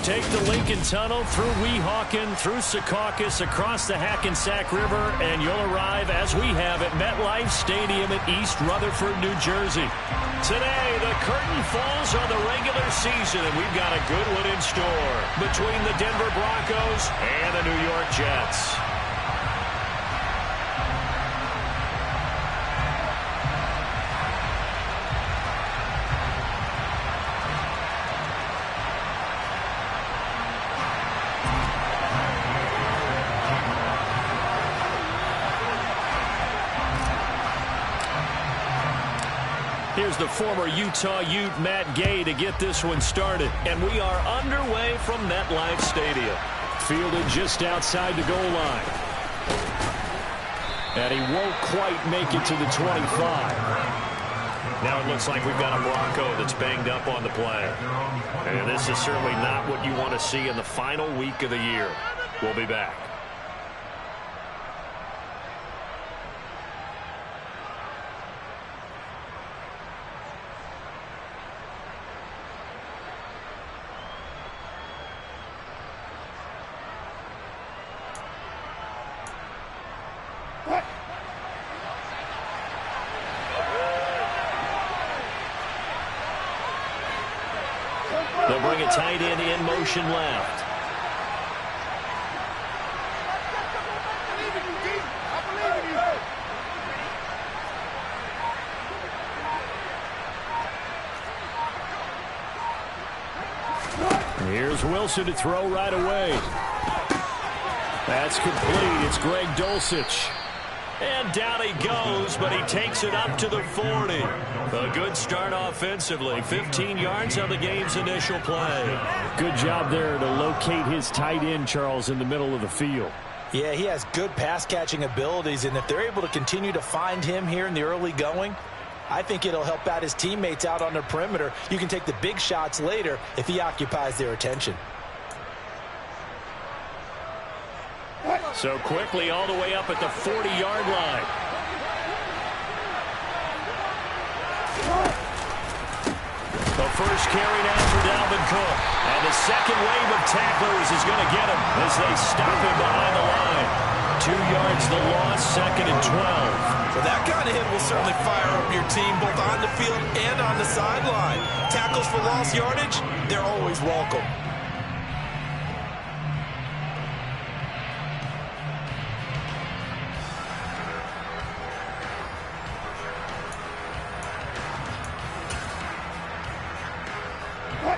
Take the Lincoln Tunnel through Weehawken, through Secaucus, across the Hackensack River, and you'll arrive, as we have, at MetLife Stadium in East Rutherford, New Jersey. Today, the curtain falls on the regular season, and we've got a good one in store between the Denver Broncos and the New York Jets. Here's the former Utah Ute, Matt Gay, to get this one started. And we are underway from MetLife Stadium. Fielded just outside the goal line. And he won't quite make it to the 25. Now it looks like we've got a Bronco that's banged up on the play. And this is certainly not what you want to see in the final week of the year. We'll be back. They'll bring a tight end in motion left. Here's Wilson to throw right away. That's complete. It's Greg Dulcich. And down he goes, but he takes it up to the 40. A good start offensively. 15 yards on the game's initial play. Good job there to locate his tight end, Charles, in the middle of the field. Yeah, he has good pass-catching abilities, and if they're able to continue to find him here in the early going, I think it'll help out his teammates out on the perimeter. You can take the big shots later if he occupies their attention. So quickly all the way up at the 40-yard line. The first carry now for Dalvin Cook. And the second wave of tacklers is going to get him as they stop him behind the line. 2 yards the loss, 2nd and 12. Well, that kind of hit will certainly fire up your team both on the field and on the sideline. Tackles for lost yardage, they're always welcome.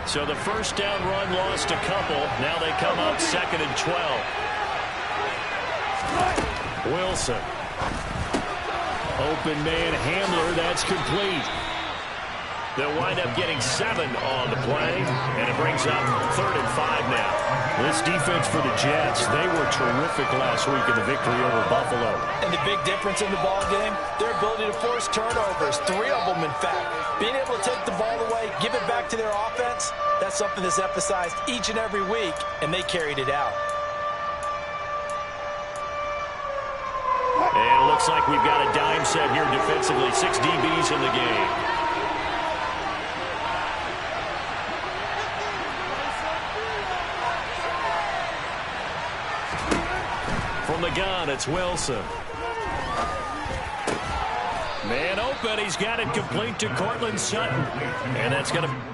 So the first down run lost a couple. Now they come up 2nd and 12. Wilson. Open man Hamler. That's complete. They'll wind up getting 7 on the play. And it brings up 3rd and 5 now. This defense for the Jets, they were terrific last week in the victory over Buffalo. And the big difference in the ball game, their ability to force turnovers. 3 of them, in fact. Being able to take the ball away, give it back to their offense, that's something that's emphasized each and every week, and they carried it out. And it looks like we've got a dime set here defensively. 6 DBs in the game. From the gun, it's Wilson. Man open. He's got it complete to Cortland Sutton. And that's going to...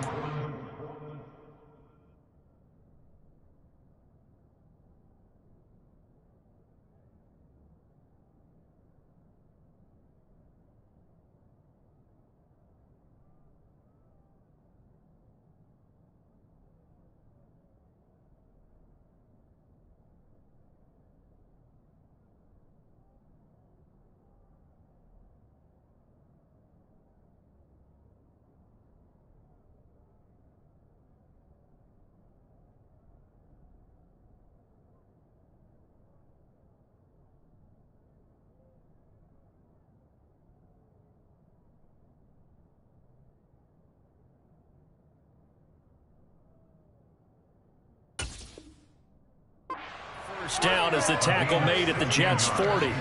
First down is the tackle made at the Jets' 40.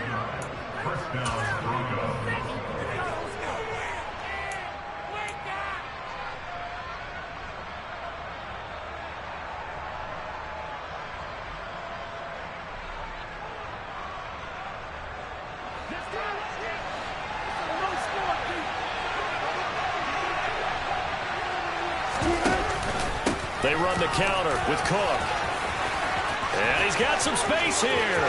They run the counter with Cook. And he's got some space here.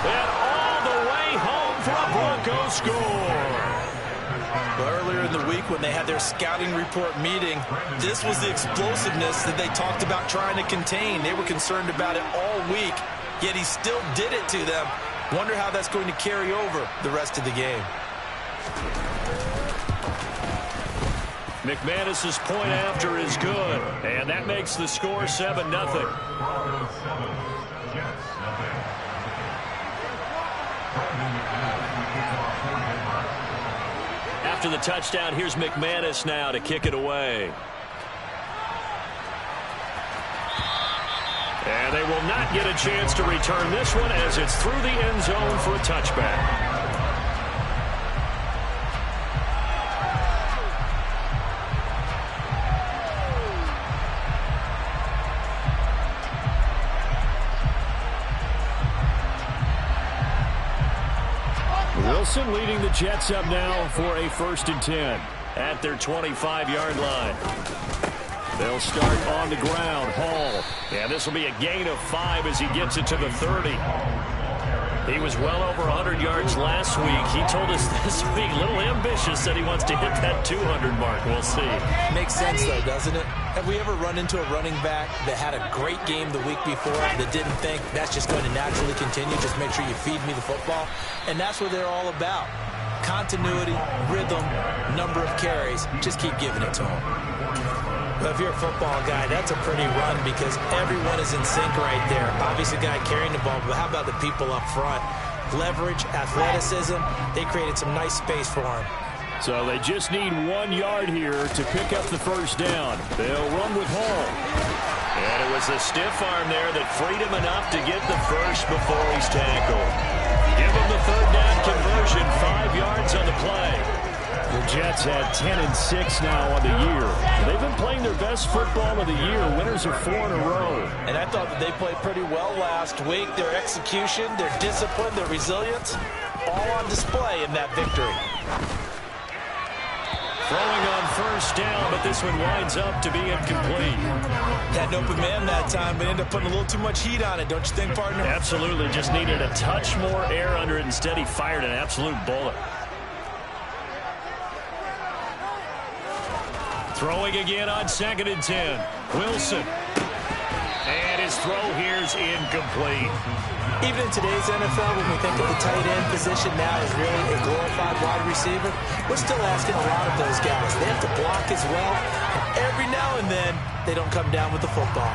And all the way home for a Broncos score. Well, earlier in the week when they had their scouting report meeting, this was the explosiveness that they talked about trying to contain. They were concerned about it all week, yet he still did it to them. Wonder how that's going to carry over the rest of the game. McManus's point after is good, and that makes the score 7-0. After the touchdown, here's McManus now to kick it away. And they will not get a chance to return this one as it's through the end zone for a touchback. Wilson leading the Jets up now for a 1st and 10 at their 25-yard line. They'll start on the ground. Hall. And this will be a gain of 5 as he gets it to the 30. He was well over 100 yards last week. He told us this week, a little ambitious, that he wants to hit that 200 mark. We'll see. Makes sense, though, doesn't it? Have we ever run into a running back that had a great game the week before that didn't think that's just going to naturally continue? Just make sure you feed me the football. And that's what they're all about. Continuity, rhythm, number of carries. Just keep giving it to them. But if you're a football guy, that's a pretty run because everyone is in sync right there. Obviously, the guy carrying the ball, but how about the people up front? Leverage, athleticism, they created some nice space for him. So they just need 1 yard here to pick up the 1st down. They'll run with Hall. And it was the stiff arm there that freed him enough to get the first before he's tackled. Give him the 3rd down conversion, 5 yards on the play. The Jets had 10-6 now on the year. They've been playing their best football of the year. Winners of 4 in a row. And I thought that they played pretty well last week. Their execution, their discipline, their resilience, all on display in that victory. Throwing on 1st down, but this one winds up to be incomplete. Had an open man that time, but ended up putting a little too much heat on it, don't you think, partner? Absolutely. Just needed a touch more air under it. Instead, he fired an absolute bullet. Throwing again on 2nd and 10. Wilson. And his throw here is incomplete. Even in today's NFL, when we think of the tight end position now as really a glorified wide receiver, we're still asking a lot of those guys. They have to block as well. And every now and then, they don't come down with the football.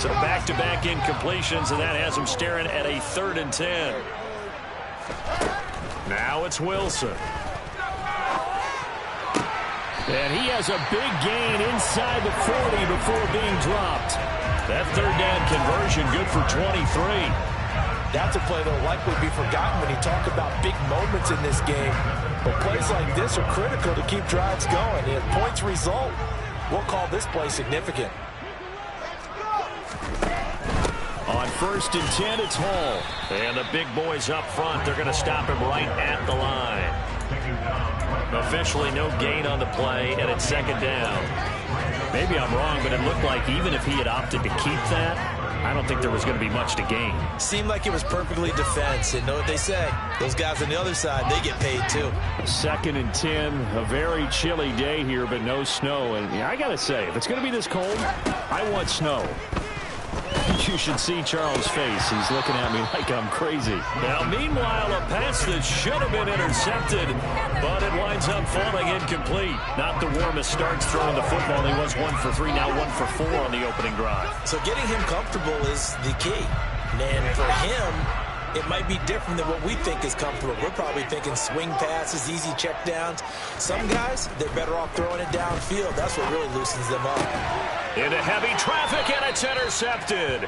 So back-to-back incompletions, and that has him staring at a 3rd and 10. Now it's Wilson. And he has a big gain inside the 40 before being dropped. That 3rd down conversion good for 23. That's a play that will likely be forgotten when you talk about big moments in this game. But plays like this are critical to keep drives going. If points result, we'll call this play significant. On 1st and 10, it's Hall. And the big boys up front, they're going to stop him right at the line. Officially no gain on the play, and it's 2nd down. Maybe I'm wrong, but it looked like even if he had opted to keep that, I don't think there was going to be much to gain. Seemed like it was perfectly defense. And know what they say? Those guys on the other side, they get paid too. 2nd and 10, a very chilly day here, but no snow. And yeah, I got to say, if it's going to be this cold, I want snow. You should see Charles' face. He's looking at me like I'm crazy. Now, meanwhile, a pass that should have been intercepted, but it winds up falling incomplete. Not the warmest starts throwing the football. He was 1 for 3, now 1 for 4 on the opening drive. So getting him comfortable is the key. And for him, it might be different than what we think is comfortable. We're probably thinking swing passes, easy checkdowns. Some guys, they're better off throwing it downfield. That's what really loosens them up. Into heavy traffic, and it's intercepted.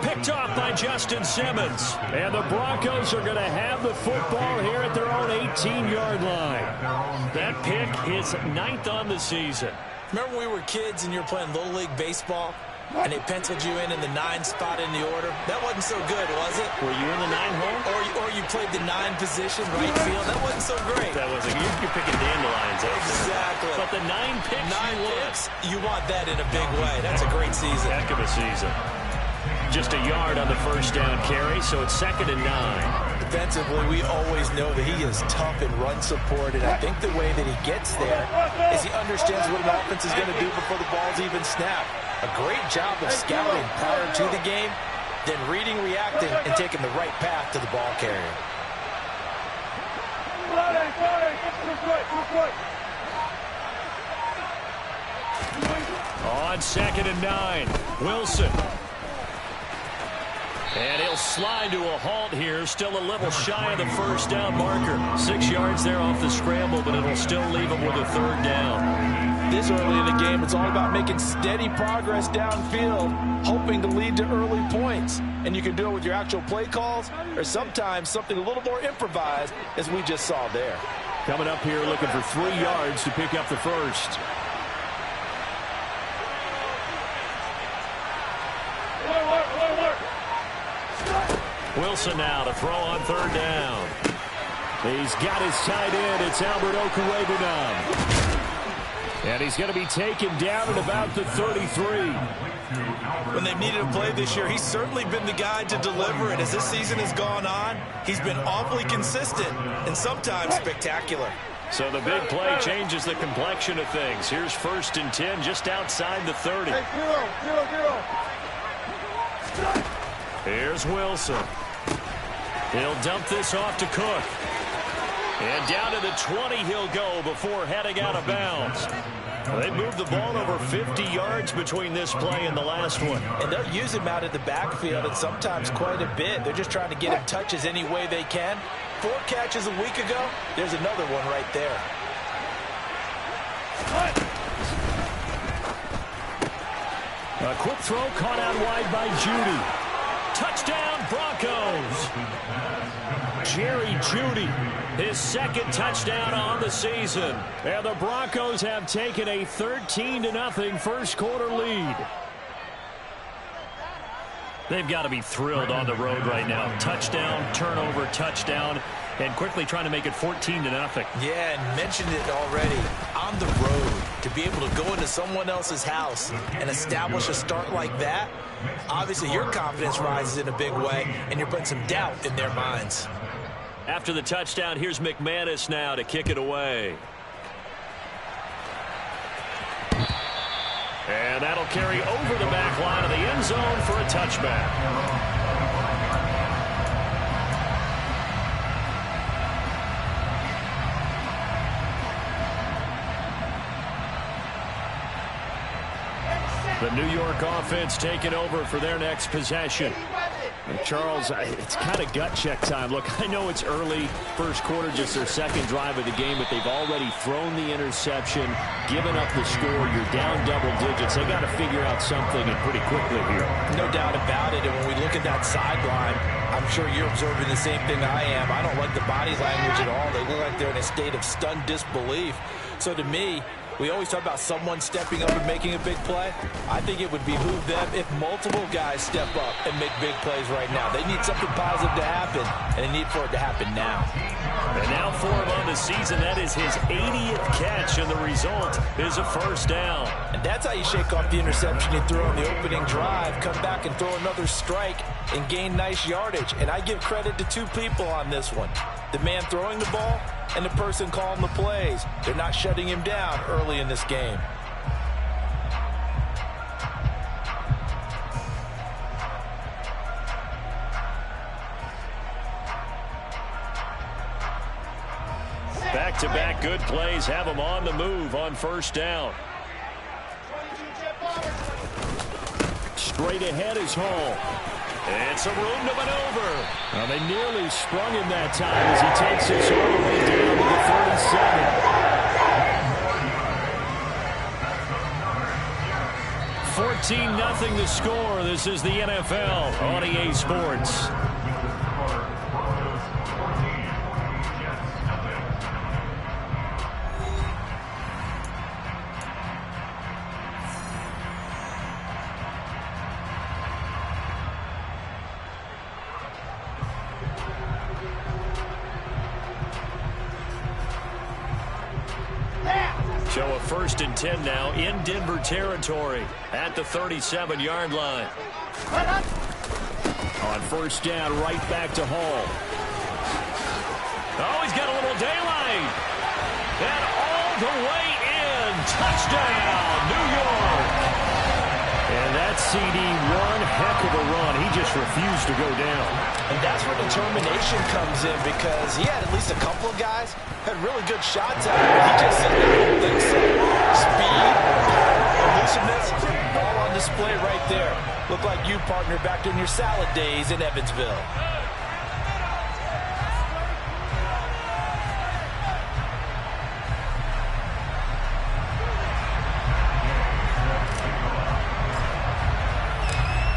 Picked off by Justin Simmons. And the Broncos are going to have the football here at their own 18-yard line. That pick is 9th on the season. Remember when we were kids and you were playing Little League Baseball? And they penciled you in the 9 spot in the order? That wasn't so good, was it? Were you in the 9 hole? Or you played the 9 position, right field? That wasn't so great. That wasn't. You picking dandelions. Exactly. But the 9 picks 9 picks, you want that in a big way. That's a great season. Heck of a season. Just a yard on the first down carry, so it's 2nd and 9. Defensively, we always know that he is tough in run support, and I think the way that he gets there is he understands what an offense is going to do before the ball's even snapped. A great job of scouting prior to the game, then reading, reacting, and taking the right path to the ball carrier. On 2nd and 9, Wilson. And he'll slide to a halt here, still a little shy of the first down marker. 6 yards there off the scramble, but it'll still leave him with a 3rd down. This early in the game, it's all about making steady progress downfield, hoping to lead to early points. And you can do it with your actual play calls, or sometimes something a little more improvised, as we just saw there. Coming up here looking for 3 yards to pick up the first. Wilson now to throw on 3rd down. He's got his tight end. It's Albert Okwuegbunam. And he's going to be taken down at about the 33. When they've needed a play this year, he's certainly been the guy to deliver it. As this season has gone on, he's been awfully consistent and sometimes spectacular. So the big play changes the complexion of things. Here's 1st and 10 just outside the 30. Here's Wilson. He'll dump this off to Cook. And down to the 20 he'll go before heading out of bounds. They moved the ball over 50 yards between this play and the last one. And they'll use him out of the backfield, and sometimes quite a bit. They're just trying to get him touches any way they can. 4 catches a week ago. There's another one right there. A quick throw caught out wide by Judy. Touchdown, Broncos. Jerry Judy, his 2nd touchdown on the season. And the Broncos have taken a 13-0 first quarter lead. They've got to be thrilled on the road right now. Touchdown, turnover, touchdown, and quickly trying to make it 14-0. Yeah, and mentioned it already. On the road, to be able to go into someone else's house and establish a start like that, obviously your confidence rises in a big way, and you're putting some doubt in their minds. After the touchdown, here's McManus now to kick it away. And that'll carry over the back line of the end zone for a touchback. The New York offense taking over for their next possession. And Charles, it's kind of gut check time. Look, I know it's early, first quarter, just their 2nd drive of the game, but they've already thrown the interception, given up the score. You're down double digits. They got to figure out something, and pretty quickly here. No doubt about it. And when we look at that sideline, I'm sure you're observing the same thing I am. I don't like the body language at all. They look like they're in a state of stunned disbelief. So to me, we always talk about someone stepping up and making a big play. I think it would behoove them if multiple guys step up and make big plays right now. They need something positive to happen, and they need for it to happen now. And now for him on the season, that is his 80th catch, and the result is a first down. And that's how you shake off the interception you threw on the opening drive, come back and throw another strike and gain nice yardage. And I give credit to 2 people on this one. The man throwing the ball and the person calling the plays. They're not shutting him down early in this game. Back-to-back good plays have them on the move on first down. Straight ahead is Hall. It's a room to maneuver. Well, they nearly sprung him that time as he takes this all the way down to the 37. 14-0 the score. This is the NFL on EA Sports. So a 1st and 10 now in Denver territory at the 37-yard line. On 1st down, right back to Hall. Oh, he's got a little daylight. And all the way in. Touchdown, New York. And that CD, one heck of a run. He just refused to go down. And that's where determination comes in, because he had at least a couple of guys had really good shots at him, but he just said the whole thing set. Speed, elusiveness, all on display right there. Look like you, partner, back in your salad days in Evansville.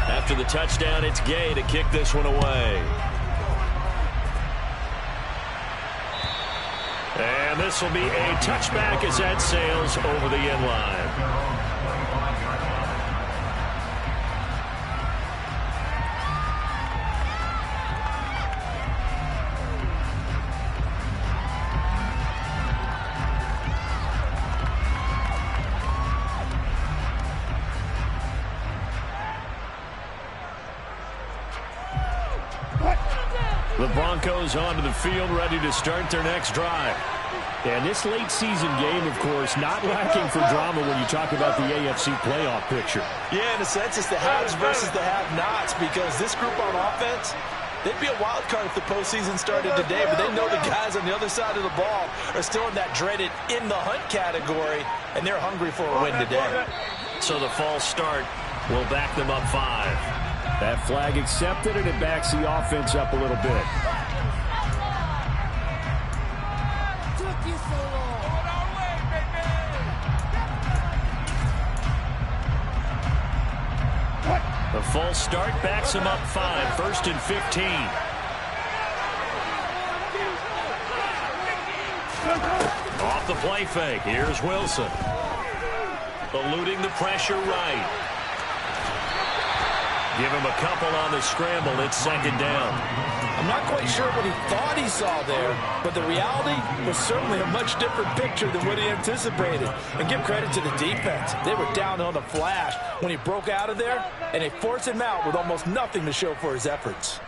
After the touchdown, it's Gay to kick this one away. And this will be a touchback as that sails over the end line. The Broncos onto the field, ready to start their next drive. And this late season game, of course, not lacking for drama when you talk about the AFC playoff picture. Yeah, in a sense, it's the haves versus the have-nots, because this group on offense, they'd be a wild card if the postseason started today, but they know the guys on the other side of the ball are still in that dreaded in-the-hunt category, and they're hungry for a win today. So the false start will back them up 5. That flag accepted, and it backs the offense up a little bit. The false start backs him up 5, 1st and 15. Off the play fake. Here's Wilson. Eluding the pressure right. Give him a couple on the scramble. It's 2nd down. I'm not quite sure what he thought he saw there, but the reality was certainly a much different picture than what he anticipated. And give credit to the defense. They were down on the flash when he broke out of there, and they forced him out with almost nothing to show for his efforts.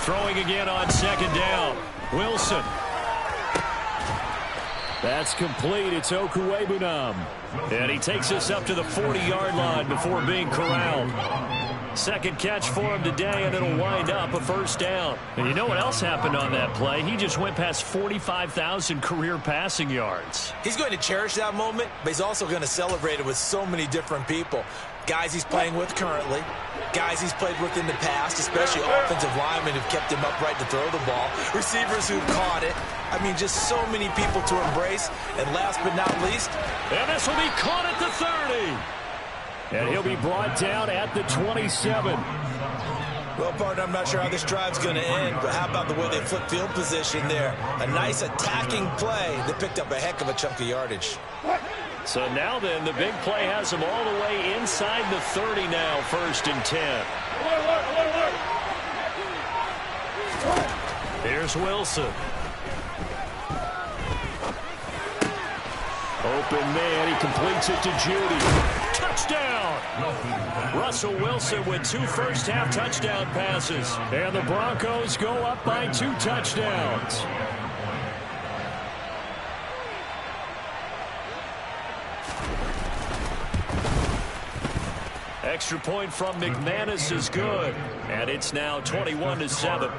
Throwing again on 2nd down. Wilson. That's complete. It's Okuwebunam. And he takes us up to the 40-yard line before being corralled. 2nd catch for him today, and it'll wind up a 1st down. And you know what else happened on that play? He just went past 45,000 career passing yards. He's going to cherish that moment, but he's also going to celebrate it with so many different people. Guys he's playing with currently, guys he's played with in the past, especially offensive linemen who've kept him upright to throw the ball, receivers who've caught it. I mean, just so many people to embrace. And last but not least, and this will be caught at the 30. And he'll be brought down at the 27. Well, partner, I'm not sure how this drive's going to end, but how about the way they flip field position there? A nice attacking play that picked up a heck of a chunk of yardage. So now then, the big play has him all the way inside the 30 now, 1st and 10. Here's Wilson. Open man, he completes it to Judy. Touchdown! Russell Wilson with 2 first-half touchdown passes. And the Broncos go up by 2 touchdowns. Extra point from McManus is good. And it's now 21-7.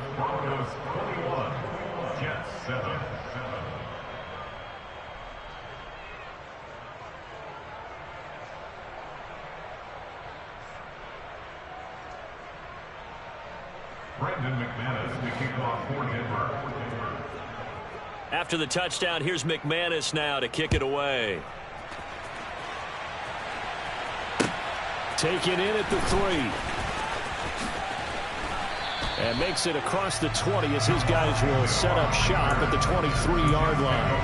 After the touchdown, here's McManus now to kick it away. Taken in at the 3. And makes it across the 20 as his guys will set up shop at the 23-yard line.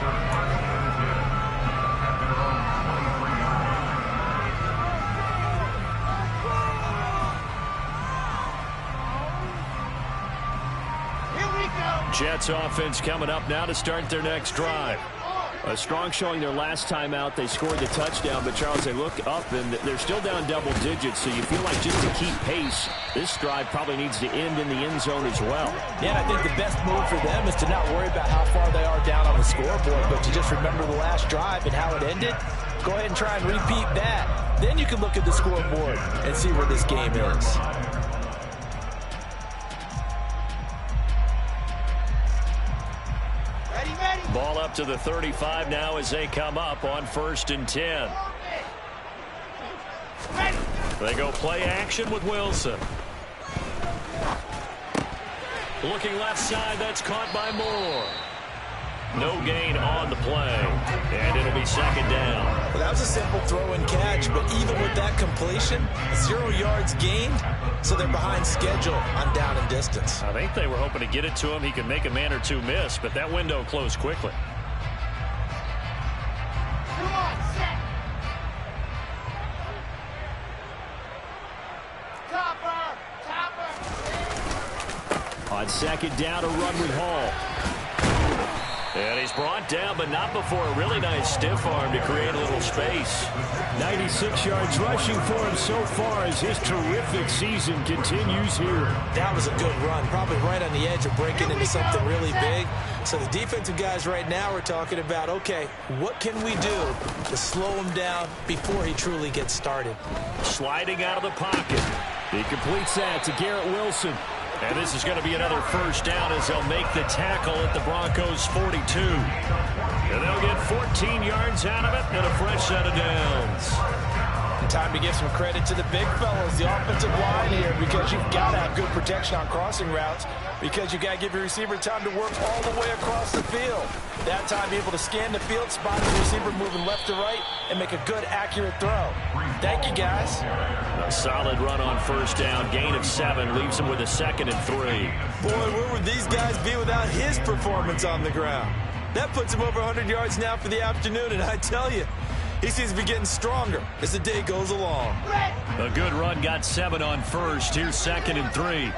Jets offense coming up now to start their next drive. A strong showing their last time out. They scored the touchdown, but Charles, they look up and they're still down double digits, so you feel like just to keep pace, this drive probably needs to end in the end zone as well. Yeah, I think the best move for them is to not worry about how far they are down on the scoreboard, but to just remember the last drive and how it ended. Go ahead and try and repeat that. Then you can look at the scoreboard and see where this game is. Ball up to the 35 now as they come up on 1st and 10. They go play action with Wilson. Looking left side, that's caught by Moore. No gain on the play, and it'll be 2nd down. Well, that was a simple throw and catch, but even with that completion, 0 yards gained, so they're behind schedule on down and distance. I think they were hoping to get it to him. He could make a man or two miss, but that window closed quickly. On 2nd down, a run with Hall. And he's brought down, but not before a really nice stiff arm to create a little space. 96 yards rushing for him so far as his terrific season continues here. That was a good run, probably right on the edge of breaking into something really big. So the defensive guys right now are talking about, okay, what can we do to slow him down before he truly gets started? Sliding out of the pocket. He completes that to Garrett Wilson. And this is going to be another 1st down as they'll make the tackle at the Broncos 42. And they'll get 14 yards out of it and a fresh set of downs. And time to give some credit to the big fellas, the offensive line here, because you've got to have good protection on crossing routes, because you've got to give your receiver time to work all the way across the field. That time, be able to scan the field, spot the receiver moving left to right, and make a good, accurate throw. Thank you, guys. A solid run on 1st down. Gain of 7 leaves him with a 2nd and 3. Boy, where would these guys be without his performance on the ground? That puts him over 100 yards now for the afternoon, and I tell you, he seems to be getting stronger as the day goes along. A good run, got 7 on 1st. Here's 2nd and 3.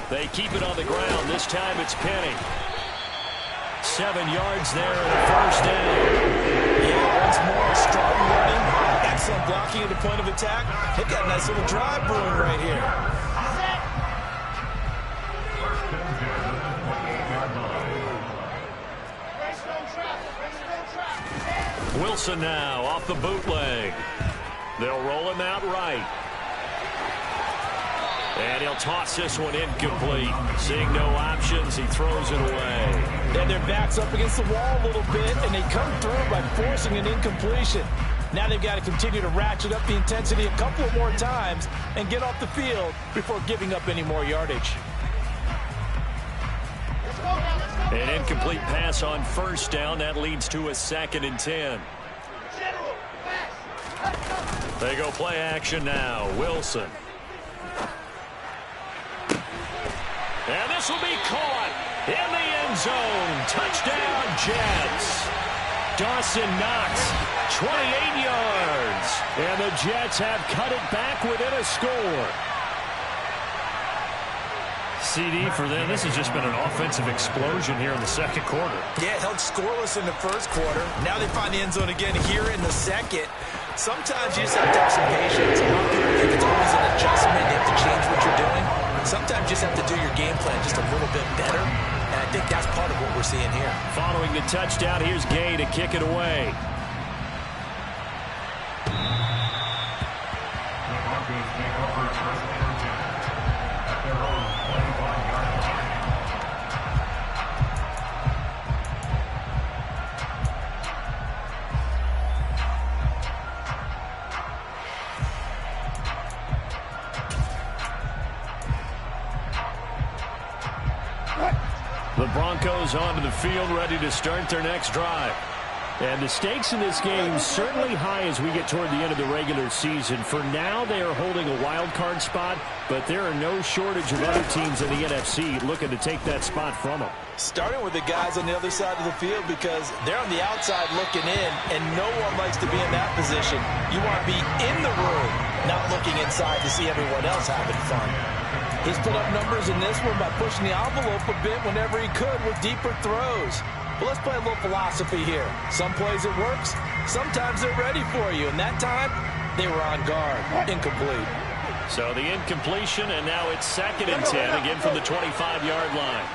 They keep it on the ground. This time it's Penny. 7 yards there and a 1st down. Yeah, once more, strong running, excellent blocking at the point of attack. They've got a nice little drive brewing right here. Wilson now off the bootleg. They'll roll him out right. And he'll toss this one incomplete. Seeing no options, he throws it away. And their back's up against the wall a little bit, and they come through by forcing an incompletion. Now they've got to continue to ratchet up the intensity a couple of more times and get off the field before giving up any more yardage. An incomplete pass on 1st down. That leads to a 2nd and 10. They go play action now. Wilson. And this will be caught in the end zone. Touchdown, Jets. Dawson Knox, 28 yards. And the Jets have cut it back within a score. CD for them. This has just been an offensive explosion here in the 2nd quarter. Yeah, held scoreless in the 1st quarter. Now they find the end zone again here in the 2nd. Sometimes you just have to have some patience. A lot of people think it's always an adjustment. You have to change what you're doing. Sometimes you just have to do your game plan just a little bit better. And I think that's part of what we're seeing here. Following the touchdown, here's Gay to kick it away. The Broncos onto the field, ready to start their next drive. And the stakes in this game certainly high as we get toward the end of the regular season. For now, they are holding a wild card spot, but there are no shortage of other teams in the NFC looking to take that spot from them. Starting with the guys on the other side of the field because they're on the outside looking in, and no one likes to be in that position. You want to be in the room, not looking inside to see everyone else having fun. He's put up numbers in this one by pushing the envelope a bit whenever he could with deeper throws. But let's play a little philosophy here. Some plays it works, sometimes they're ready for you, and that time they were on guard. Incomplete. So the incompletion, and now it's 2nd and 10, again from the 25-yard line.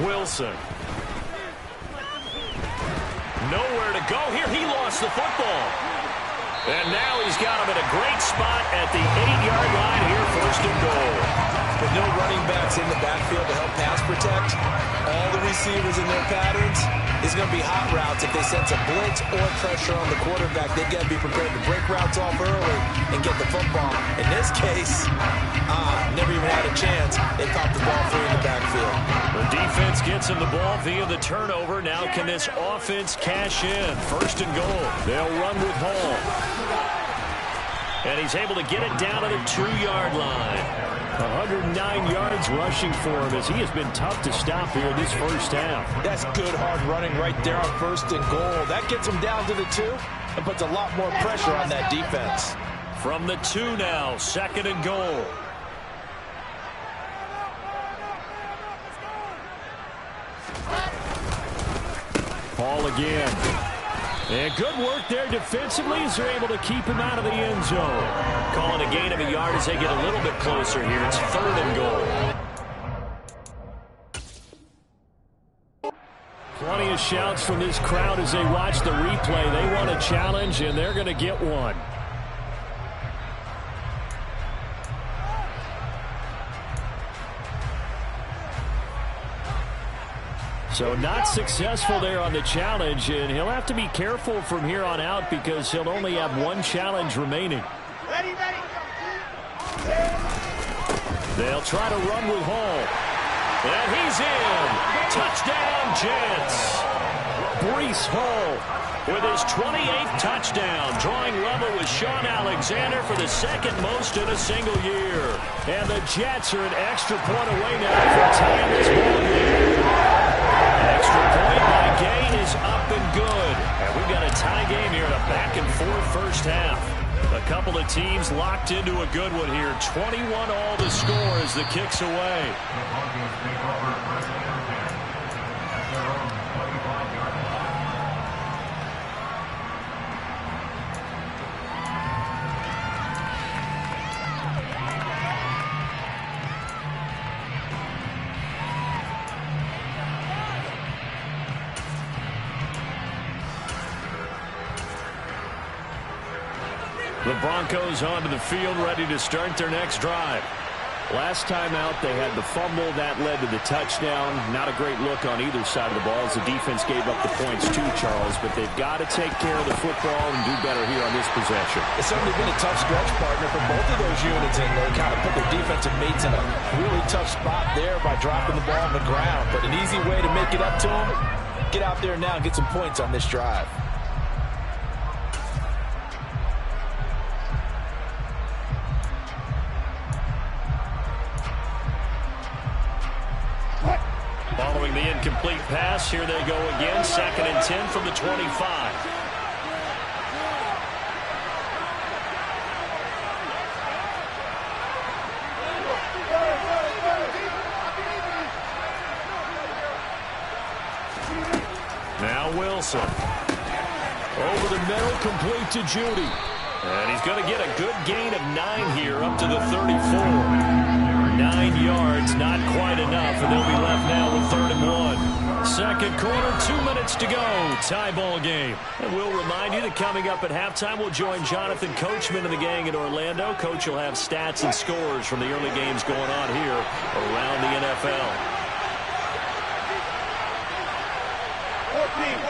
Wilson. Nowhere to go here. He lost the football. And now he's got him at a great spot at the 8-yard line here, 1st and goal. With no running backs in the backfield to help pass protect, all the receivers in their patterns is going to be hot routes. If they sense a blitz or pressure on the quarterback, they've got to be prepared to break routes off early and get the football. In this case, never even had a chance. They popped the ball free in the backfield. The defense gets him the ball via the turnover. Now can this offense cash in? 1st and goal. They'll run with Hall. And he's able to get it down to the 2-yard line. 109 yards rushing for him as he has been tough to stop here this first half. That's good hard running right there on 1st and goal. That gets him down to the 2 and puts a lot more pressure on that defense. From the 2 now, 2nd and goal. Paul again. And good work there defensively as they're able to keep him out of the end zone. Calling a gain of a yard as they get a little bit closer here. It's 3rd and goal. Plenty of shouts from this crowd as they watch the replay. They want a challenge, and they're going to get one. So not successful there on the challenge, and he'll have to be careful from here on out because he'll only have one challenge remaining. They'll try to run with Hall. And he's in. Touchdown, Jets. Breece Hall with his 28th touchdown, drawing level with Sean Alexander for the 2nd most in a single year. And the Jets are an extra point away now from tying this ball game. Extra point by Gay is up and good. And we've got a tie game here in a back-and-forth first half. A couple of teams locked into a good one here. 21 all to score as the kick's away. The Broncos onto the field, ready to start their next drive. Last time out, they had the fumble that led to the touchdown. Not a great look on either side of the ball as the defense gave up the points too, Charles. But they've got to take care of the football and do better here on this possession. It's certainly been a tough stretch, partner, for both of those units, and they kind of put their defensive mates in a really tough spot there by dropping the ball on the ground. But an easy way to make it up to them, get out there now and get some points on this drive. Following the incomplete pass, here they go again. 2nd and 10 from the 25. Now Wilson. Over the middle, complete to Judy. And he's going to get a good gain of 9 here up to the 34. 9 yards, not quite enough, and they'll be left now with 3rd and 1. Second quarter, 2 minutes to go. Tie ball game. And we'll remind you that coming up at halftime, we'll join Jonathan Coachman and the gang in Orlando. Coach will have stats and scores from the early games going on here around the NFL. 14.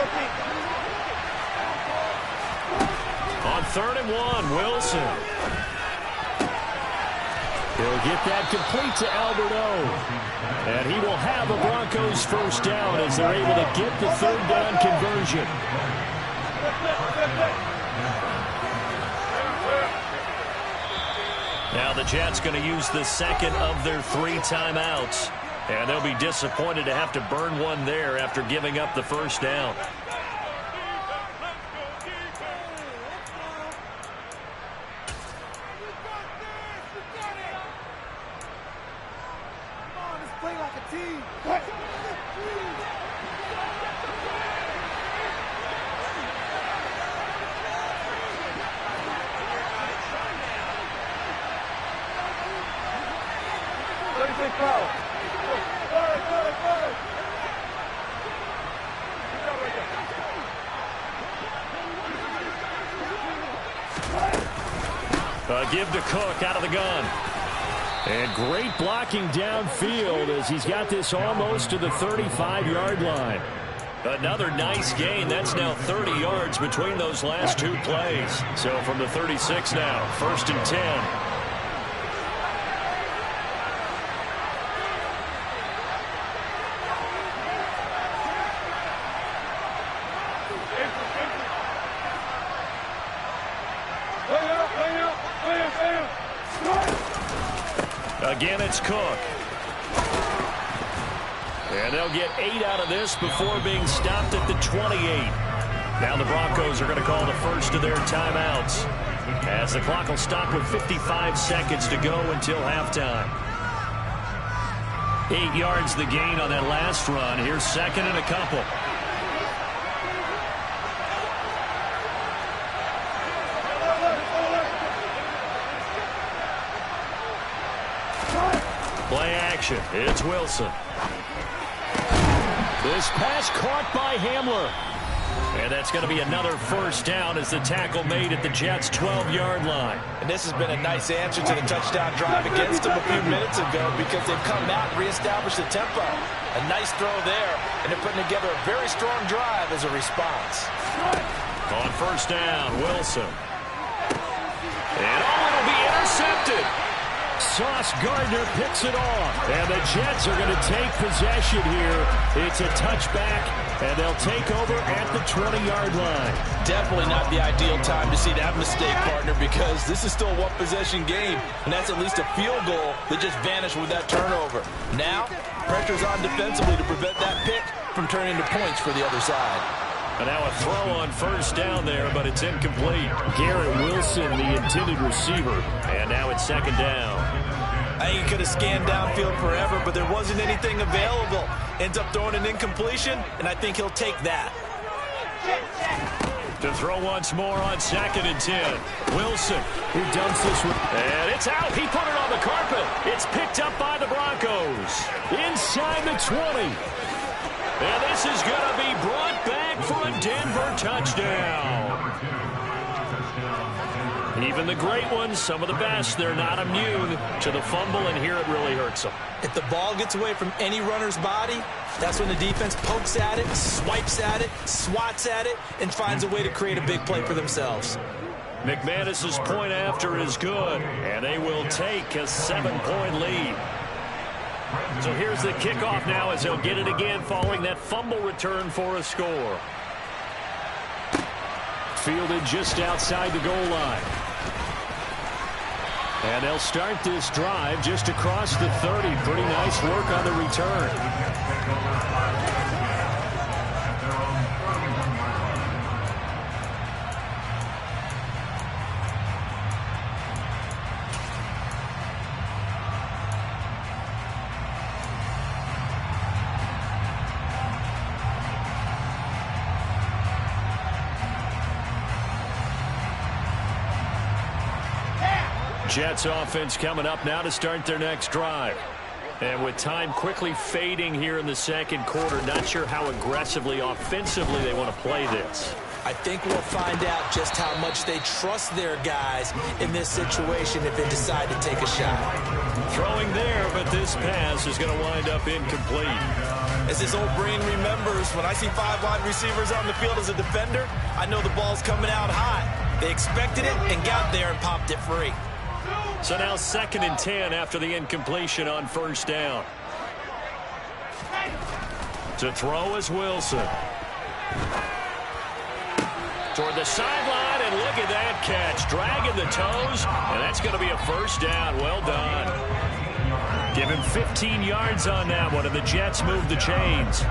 On 3rd and 1, Wilson. He'll get that complete to Alberto. And he will have a Broncos first down as they're able to get the third down conversion. Now the Jets going to use the second of their 3 timeouts. And they'll be disappointed to have to burn one there after giving up the first down. Give to Cook out of the gun. And great blocking downfield as he's got this almost to the 35-yard line. Another nice gain. That's now 30 yards between those last 2 plays. So from the 36 now, 1st and 10. Again, it's Cook. And they'll get 8 out of this before being stopped at the 28. Now the Broncos are going to call the first of their timeouts, as the clock will stop with 55 seconds to go until halftime. 8 yards the gain on that last run. Here's second and a couple. Play action. It's Wilson. This pass caught by Hamler. And that's going to be another first down as the tackle made at the Jets' 12-yard line. And this has been a nice answer to the touchdown drive against them a few minutes ago because they've come out and reestablished the tempo. A nice throw there, and they're putting together a very strong drive as a response. On first down, Wilson. And it'll be intercepted. Sauce Gardner picks it off. And the Jets are going to take possession here. It's a touchback, and they'll take over at the 20-yard line. Definitely not the ideal time to see that mistake, partner, because this is still a one-possession game, and that's at least a field goal that just vanished with that turnover. Now, pressure's on defensively to prevent that pick from turning into points for the other side. And now a throw on first down there, but it's incomplete. Garrett Wilson, the intended receiver. And now it's second down. I think he could have scanned downfield forever, but there wasn't anything available. Ends up throwing an incompletion, and I think he'll take that. To throw once more on second and 10. Wilson, who dumps this one. And it's out. He put it on the carpet. It's picked up by the Broncos. Inside the 20. And this is going to be brought back for a Denver touchdown. Even the great ones, some of the best, they're not immune to the fumble, and here it really hurts them. If the ball gets away from any runner's body, that's when the defense pokes at it, swipes at it, swats at it, and finds a way to create a big play for themselves. McManus's point after is good, and they will take a 7-point lead. So here's the kickoff now as they'll get it again following that fumble return for a score. Fielded just outside the goal line. And they'll start this drive just across the 30. Pretty nice work on the return. Jets offense coming up now to start their next drive. And with time quickly fading here in the second quarter, not sure how aggressively, offensively they want to play this. I think we'll find out just how much they trust their guys in this situation if they decide to take a shot. Throwing there, but this pass is going to wind up incomplete. As this old brain remembers, when I see 5 wide receivers on the field as a defender, I know the ball's coming out high. They expected it and got there and popped it free. So now 2nd and 10 after the incompletion on 1st down. To throw is Wilson. Toward the sideline, and look at that catch. Dragging the toes, and that's going to be a 1st down. Well done. Give him 15 yards on that one, and the Jets move the chains.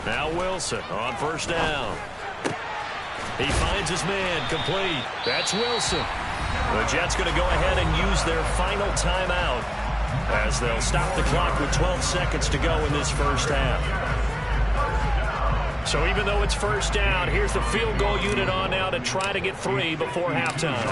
Now Wilson on 1st down. He finds his man, complete. That's Wilson. The Jets going to go ahead and use their final timeout as they'll stop the clock with 12 seconds to go in this 1st half. So even though it's 1st down, here's the field goal unit on now to try to get 3 before halftime.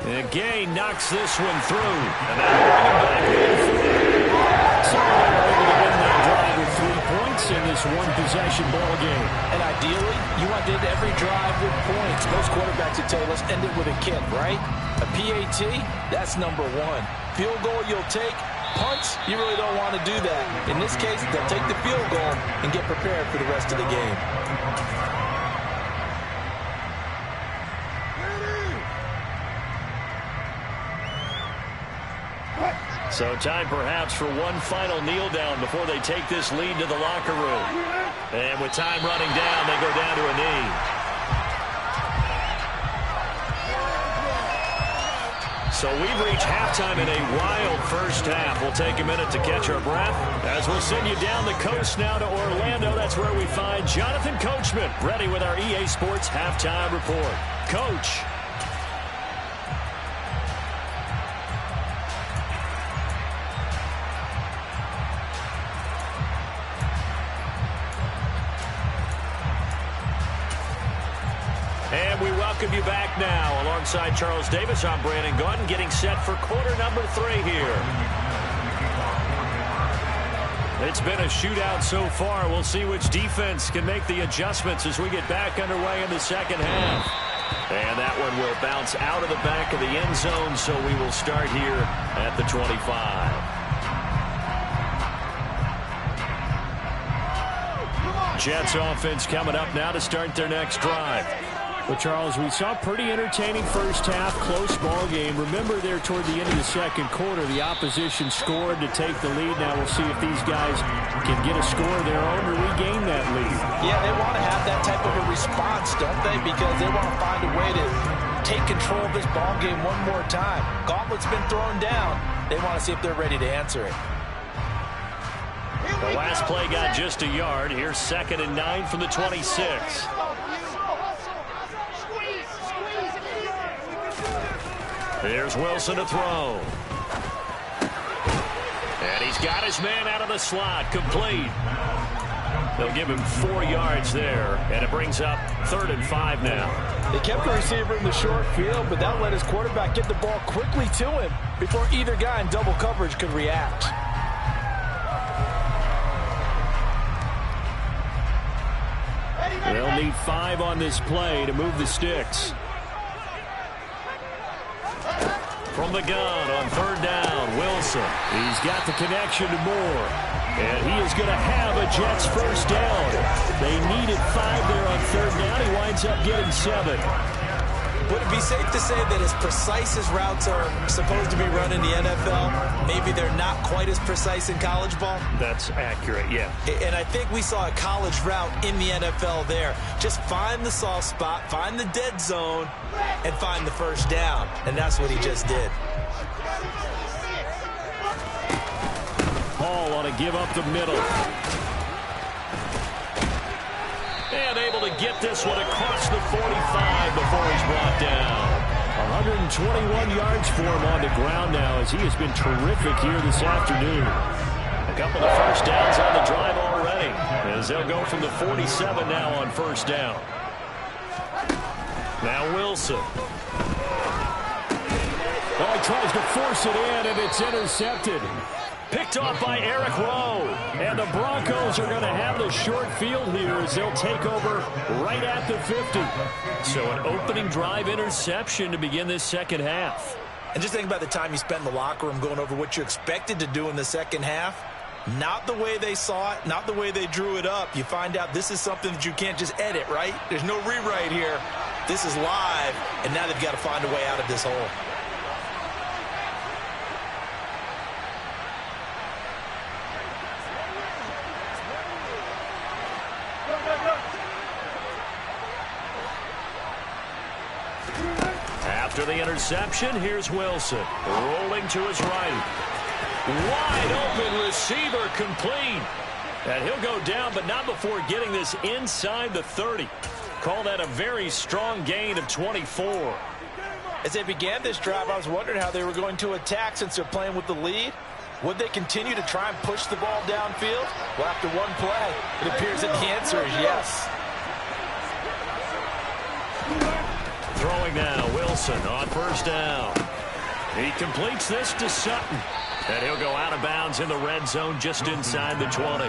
And Gay knocks this one through. And that'll bring him back. So they're able to win that drive with 3 points in this one-possession ball game. And ideally, you want to end every drive with points. Most quarterbacks would tell you, let's end it with a kick, right? A PAT, that's number 1. Field goal you'll take. Punts, you really don't want to do that. In this case, they'll take the field goal and get prepared for the rest of the game. So time perhaps for one final kneel down before they take this lead to the locker room. And with time running down, they go down to a knee. So we've reached halftime in a wild 1st half. We'll take a minute to catch our breath as we'll send you down the coast now to Orlando. That's where we find Jonathan Coachman ready with our EA Sports halftime report. Coach. And we welcome you back now. Alongside Charles Davis, I'm Brandon Gaudin, getting set for quarter number 3 here. It's been a shootout so far. We'll see which defense can make the adjustments as we get back underway in the 2nd half. And that one will bounce out of the back of the end zone, so we will start here at the 25. Jets offense coming up now to start their next drive. Well, Charles, we saw a pretty entertaining 1st half, close ball game. Remember there toward the end of the 2nd quarter, the opposition scored to take the lead. Now we'll see if these guys can get a score of their own to regain that lead. Yeah, they want to have that type of a response, don't they? Because they want to find a way to take control of this ball game one more time. Gauntlet's been thrown down. They want to see if they're ready to answer it. The last play got just a yard. Here's 2nd and 9 from the 26. There's Wilson to throw. And he's got his man out of the slot, complete. They'll give him 4 yards there, and it brings up 3rd and 5 now. They kept the receiver in the short field, but that let his quarterback get the ball quickly to him before either guy in double coverage could react. They'll need 5 on this play to move the sticks. From the gun on 3rd down, Wilson. He's got the connection to Moore. And he is going to have a Jets 1st down. They needed 5 there on 3rd down. He winds up getting 7. Would it be safe to say that as precise as routes are supposed to be run in the NFL, maybe they're not quite as precise in college ball? That's accurate, yeah. And I think we saw a college route in the NFL there. Just find the soft spot, find the dead zone, and find the 1st down. And that's what he just did. Hall ought to give up the middle. And able to get this one across the 45 before he's brought down. 121 yards for him on the ground now as he has been terrific here this afternoon. A couple of 1st downs on the drive already as they'll go from the 47 now on 1st down. Now Wilson. Oh, he tries to force it in, and it's intercepted. Picked off by Eric Rowe. And the Broncos are going to have the short field here as they'll take over right at the 50. So an opening drive interception to begin this 2nd half. And just think about the time you spent in the locker room going over what you expected to do in the 2nd half. Not the way they saw it, not the way they drew it up. You find out this is something that you can't just edit, right? There's no rewrite here. This is live, and now they've got to find a way out of this hole. After the interception, here's Wilson. Rolling to his right. Wide open receiver complete. And he'll go down, but not before getting this inside the 30. Call that a very strong gain of 24. As they began this drive, I was wondering how they were going to attack since they're playing with the lead. Would they continue to try and push the ball downfield? Well, after one play, it appears that the answer is yes. Throwing now, Wilson on first down. He completes this to Sutton. And he'll go out of bounds in the red zone just inside the 20.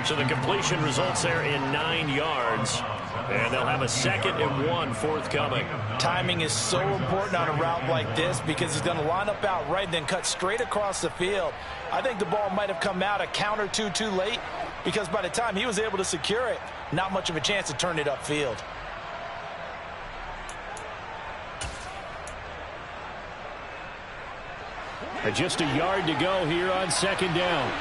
So the completion results there in 9 yards. And they'll have a 2nd and 1 forthcoming. Timing is so important on a route like this because he's going to line up out right and then cut straight across the field. I think the ball might have come out a count or two too late because by the time he was able to secure it, not much of a chance to turn it upfield. And just a yard to go here on 2nd down.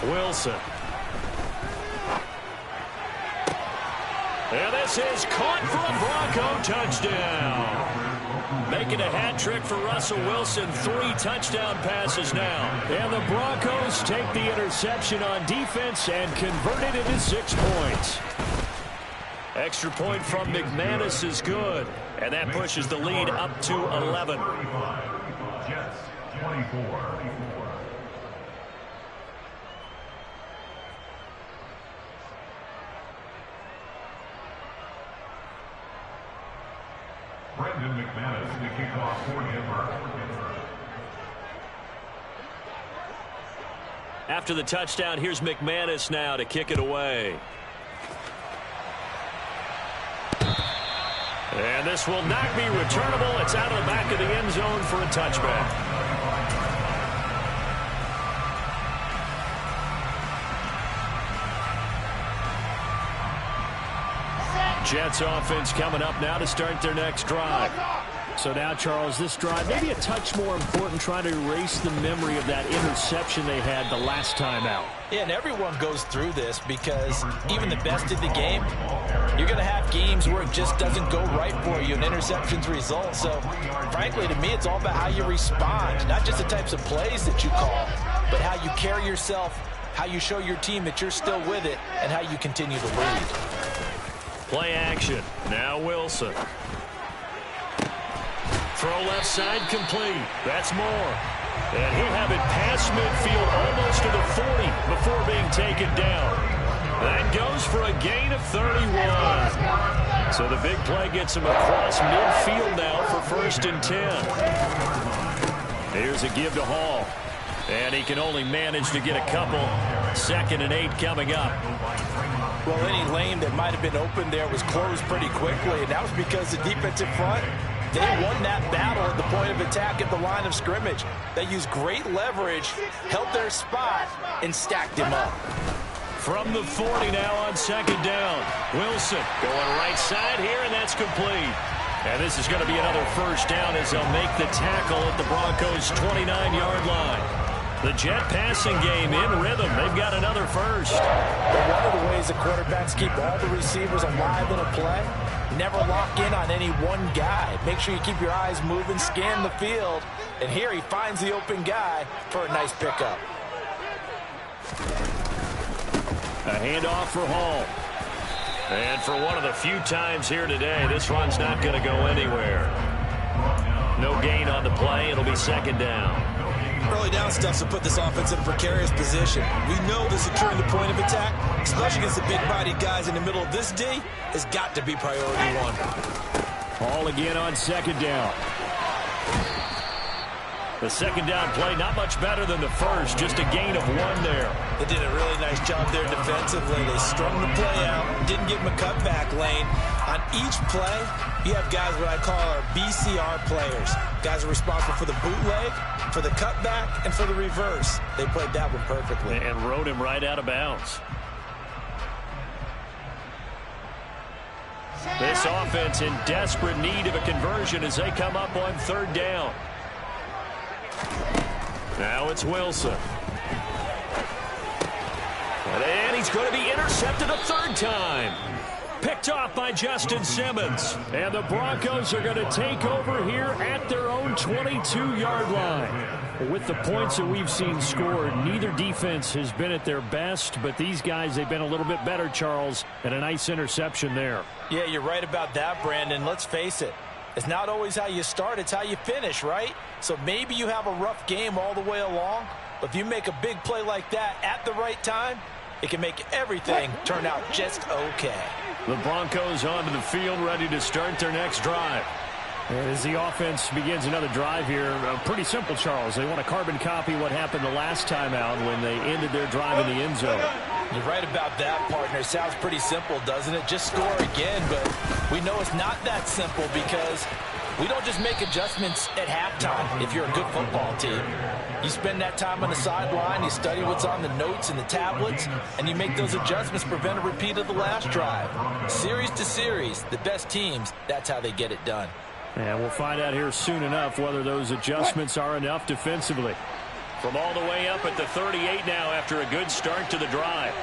Wilson. And this is caught for a Bronco touchdown. Making a hat trick for Russell Wilson. 3 touchdown passes now. And the Broncos take the interception on defense and convert it into 6 points. Extra point from McManus is good. And that pushes the lead up to 11. Jets, 24. Brendan McManus, the kickoff for Denver. After the touchdown, here's McManus now to kick it away. And this will not be returnable. It's out of the back of the end zone for a touchback. Jets offense coming up now to start their next drive. So now, Charles, this drive maybe a touch more important, trying to erase the memory of that interception they had the last time out. Yeah, and everyone goes through this because even the best of the game, you're going to have games where it just doesn't go right for you and interceptions result. So, frankly, to me, it's all about how you respond, not just the types of plays that you call, but how you carry yourself, how you show your team that you're still with it, and how you continue to lead. Play action. Now Wilson. Throw left side complete. That's Moore. And he'll have it past midfield almost to the 40 before being taken down. That goes for a gain of 31. So the big play gets him across midfield now for 1st and 10. Here's a give to Hall. And he can only manage to get a couple. 2nd and 8 coming up. Well, any lane that might have been open there was closed pretty quickly, and that was because the defensive front, they won that battle at the point of attack at the line of scrimmage. They used great leverage, held their spot, and stacked him up. From the 40 now on 2nd down. Wilson going right side here, and that's complete. And this is going to be another 1st down as they'll make the tackle at the Broncos' 29-yard line. The Jet passing game in rhythm. They've got another 1st. But one of the ways the quarterbacks keep all the receivers alive in a play, never lock in on any one guy. Make sure you keep your eyes moving, scan the field. And here he finds the open guy for a nice pickup. A handoff for Hall. And for one of the few times here today, this run's not going to go anywhere. No gain on the play. It'll be 2nd down. Early down stuff to put this offense in a precarious position. We know that securing the point of attack, especially against the big-bodied guys in the middle of this D, has got to be priority 1. Hall again on 2nd down. The 2nd down play, not much better than the 1st, just a gain of 1 there. They did a really nice job there defensively. They strung the play out, didn't give him a cutback lane. On each play, you have guys what I call our BCR players. Guys are responsible for the bootleg, for the cutback, and for the reverse. They played that one perfectly. And rode him right out of bounds. This offense in desperate need of a conversion as they come up on third down. Now it's Wilson. And he's going to be intercepted a third time. Picked off by Justin Simmons. And the Broncos are going to take over here at their own 22-yard line. With the points that we've seen scored, neither defense has been at their best, but these guys, they've been a little bit better, Charles, and a nice interception there. Yeah, you're right about that, Brandon. Let's face it. It's not always how you start, it's how you finish, right? So maybe you have a rough game all the way along, but if you make a big play like that at the right time, it can make everything turn out just okay. The Broncos onto the field, ready to start their next drive. And as the offense begins another drive here, pretty simple, Charles. They want to carbon copy what happened the last time out when they ended their drive in the end zone. You're right about that, partner. Sounds pretty simple, doesn't it? Just score again, but we know it's not that simple because we don't just make adjustments at halftime if you're a good football team. You spend that time on the sideline, you study what's on the notes and the tablets, and you make those adjustments to prevent a repeat of the last drive. Series to series, the best teams, that's how they get it done. And we'll find out here soon enough whether those adjustments are enough defensively. From all the way up at the 38 now after a good start to the drive.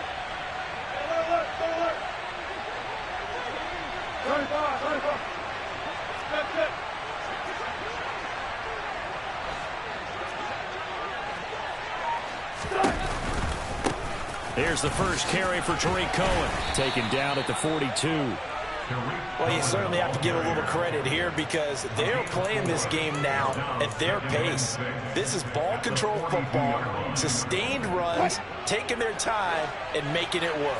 Here's the first carry for Tariq Cohen. Taken down at the 42. Well, you certainly have to give a little credit here because they're playing this game now at their pace. This is ball control football, sustained runs, taking their time, and making it work.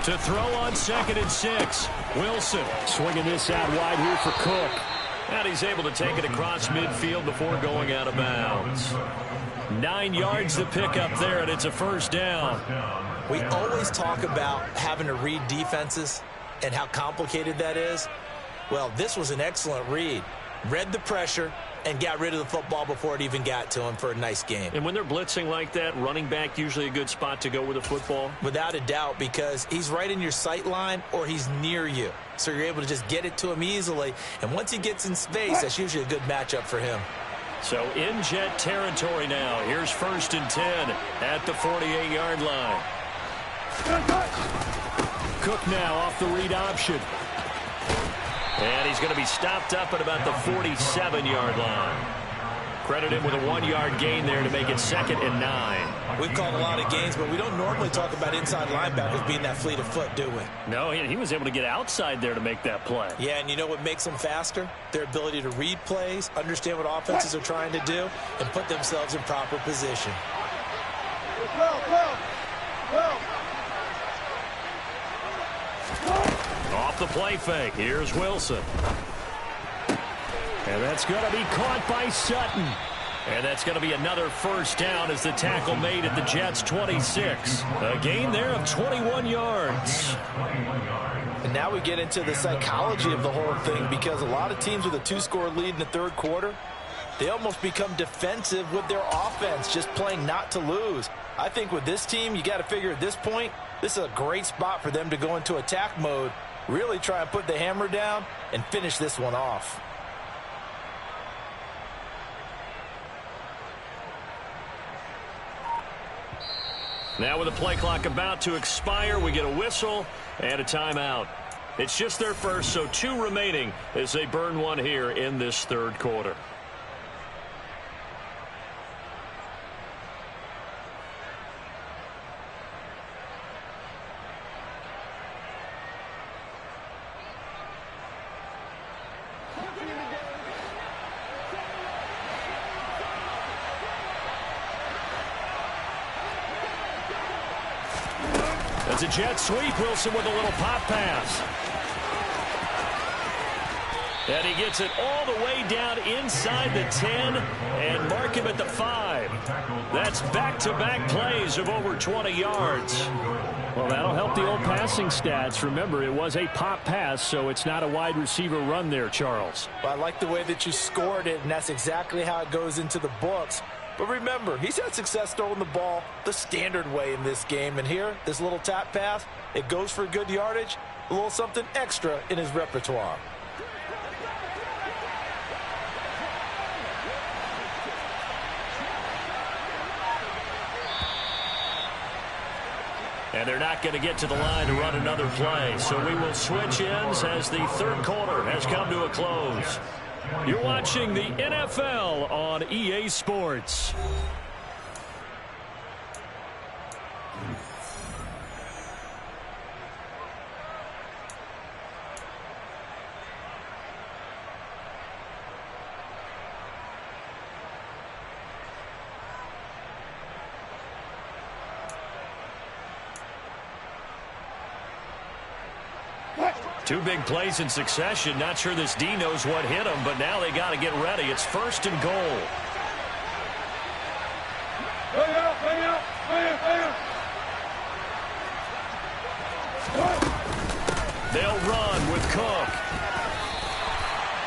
To throw on 2nd and 6. Wilson Swinging this out wide here for Cook. and he's able to take it across midfield before going out of bounds. 9 yards to pick up there, and it's a first down. We always talk about having to read defenses and how complicated that is. Well, this was an excellent read. Read the pressure and got rid of the football before it even got to him for a nice game. And when they're blitzing like that, running back usually a good spot to go with the football? Without a doubt, because he's right in your sight line or he's near you. So you're able to just get it to him easily. And once he gets in space, that's usually a good matchup for him. So in jet territory now. Here's 1st and 10 at the 48-yard line. Cook now off the read option. And he's going to be stopped up at about the 47-yard line. Credit him with a 1-yard gain there to make it 2nd and 9. We've called a lot of games, but we don't normally talk about inside linebackers being that fleet of foot, do we? No, he was able to get outside there to make that play. Yeah, and you know what makes them faster? Their ability to read plays, understand what offenses are trying to do, and put themselves in proper position. Off the play fake. Here's Wilson. And that's going to be caught by Sutton. And that's going to be another first down as the tackle made at the Jets' 26. A gain there of 21 yards. And now we get into the psychology of the whole thing, because a lot of teams with a 2-score lead in the third quarter, they almost become defensive with their offense, just playing not to lose. I think with this team, you got to figure at this point, this is a great spot for them to go into attack mode, really try and put the hammer down and finish this one off. Now with the play clock about to expire, we get a whistle and a timeout. It's just their first, so 2 remaining as they burn one here in this third quarter. It's a jet sweep. Wilson with a little pop pass. And he gets it all the way down inside the 10 and mark him at the 5. That's back-to-back plays of over 20 yards. Well, that'll help the old passing stats. Remember, it was a pop pass, so it's not a wide receiver run there, Charles. Well, I like the way that you scored it, and that's exactly how it goes into the books. But remember, he's had success throwing the ball the standard way in this game. And here, this little tap pass, it goes for good yardage, a little something extra in his repertoire. And they're not going to get to the line to run another play. So we will switch ends as the third quarter has come to a close. You're watching the NFL on EA Sports. Two big plays in succession. Not sure this D knows what hit him, but now they got to get ready. It's 1st and goal. They'll run with Cook.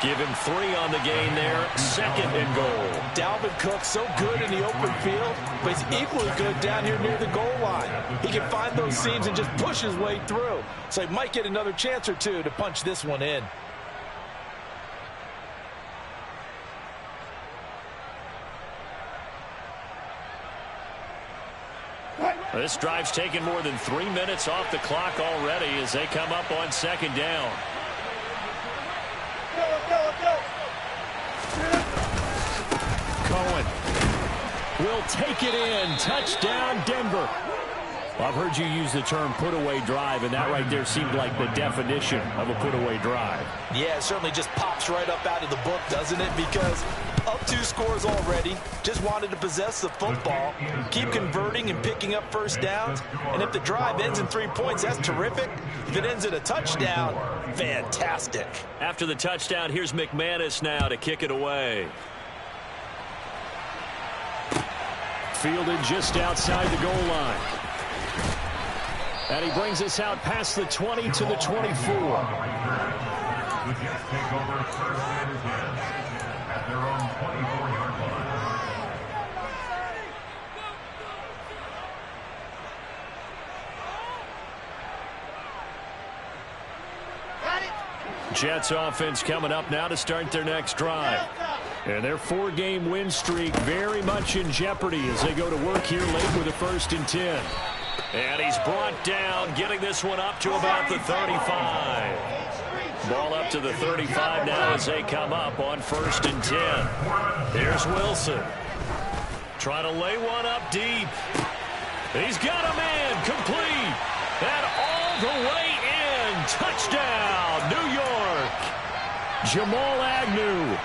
Give him 3 on the gain there. 2nd and goal. Dalvin Cook so good in the open field, but he's equally good down here near the goal line. He can find those seams and just push his way through. So he might get another chance or two to punch this one in. This drive's taken more than 3 minutes off the clock already as they come up on 2nd down. Cohen will take it in. Touchdown, Denver. Well, I've heard you use the term put-away drive, and that right there seemed like the definition of a put-away drive. Yeah, it certainly just pops right up out of the book, doesn't it? Because up 2 scores already, just wanted to possess the football, keep converting and picking up first downs. And if the drive ends in 3 points, that's terrific. If it ends in a touchdown, fantastic. After the touchdown, here's McManus now to kick it away. Fielded just outside the goal line. And he brings us out past the 20 to the 24. The Jets take over 1st and 10 at their own 24-yard line. Jets offense coming up now to start their next drive. And their 4-game win streak very much in jeopardy as they go to work here late with a 1st and 10. And he's brought down, getting this one up to about the 35. Ball up to the 35 now as they come up on 1st and 10. Here's Wilson. Trying to lay one up deep. He's got a man complete. And all the way in. Touchdown, New York. Jamal Agnew.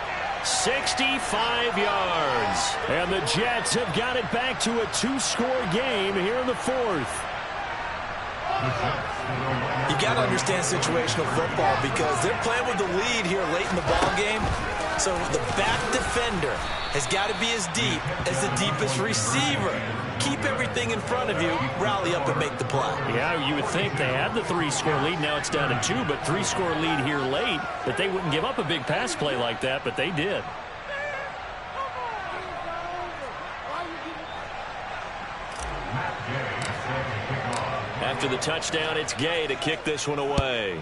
65 yards. And the Jets have got it back to a 2-score game here in the 4th. You got to understand situational football because they're playing with the lead here late in the ball game. So the back defender has got to be as deep as the deepest receiver. Keep everything in front of you, rally up and make the play. Yeah, you would think they had the 3-score lead. Now it's down to 2, but 3-score lead here late, that they wouldn't give up a big pass play like that, but they did. After the touchdown, it's Gay to kick this one away.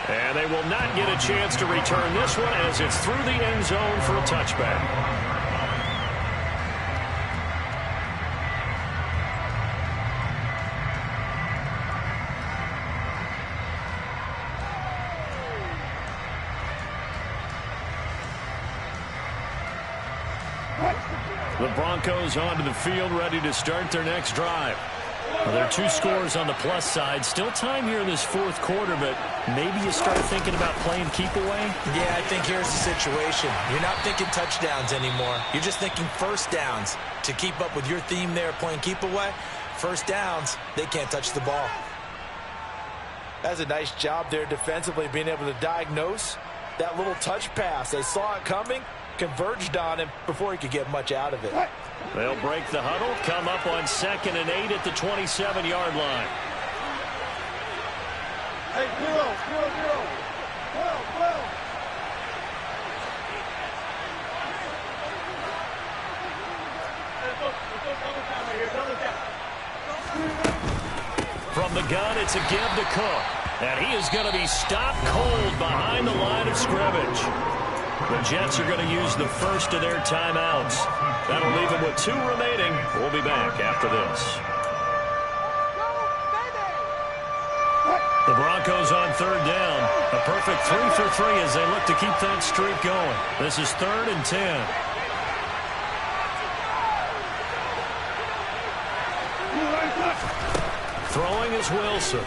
And they will not get a chance to return this one as it's through the end zone for a touchback. The Broncos onto the field, ready to start their next drive. Well, there are 2 scores on the plus side. Still time here in this 4th quarter, but maybe you start thinking about playing keep away? Yeah, I think here's the situation. You're not thinking touchdowns anymore. You're just thinking first downs. To keep up with your theme there, playing keep away, first downs, they can't touch the ball. That's a nice job there defensively, being able to diagnose that little touch pass. They saw it coming, converged on him before he could get much out of it. They'll break the huddle, come up on 2nd and 8 at the 27-yard line. Hey, 0-0-0. From the gun, it's a give to Cook. And he is going to be stopped cold behind the line of scrimmage. The Jets are going to use the first of their timeouts. That'll leave them with 2 remaining. We'll be back after this. The Broncos on 3rd down. A perfect 3 for 3 as they look to keep that streak going. This is 3rd and 10. Throwing is Wilson.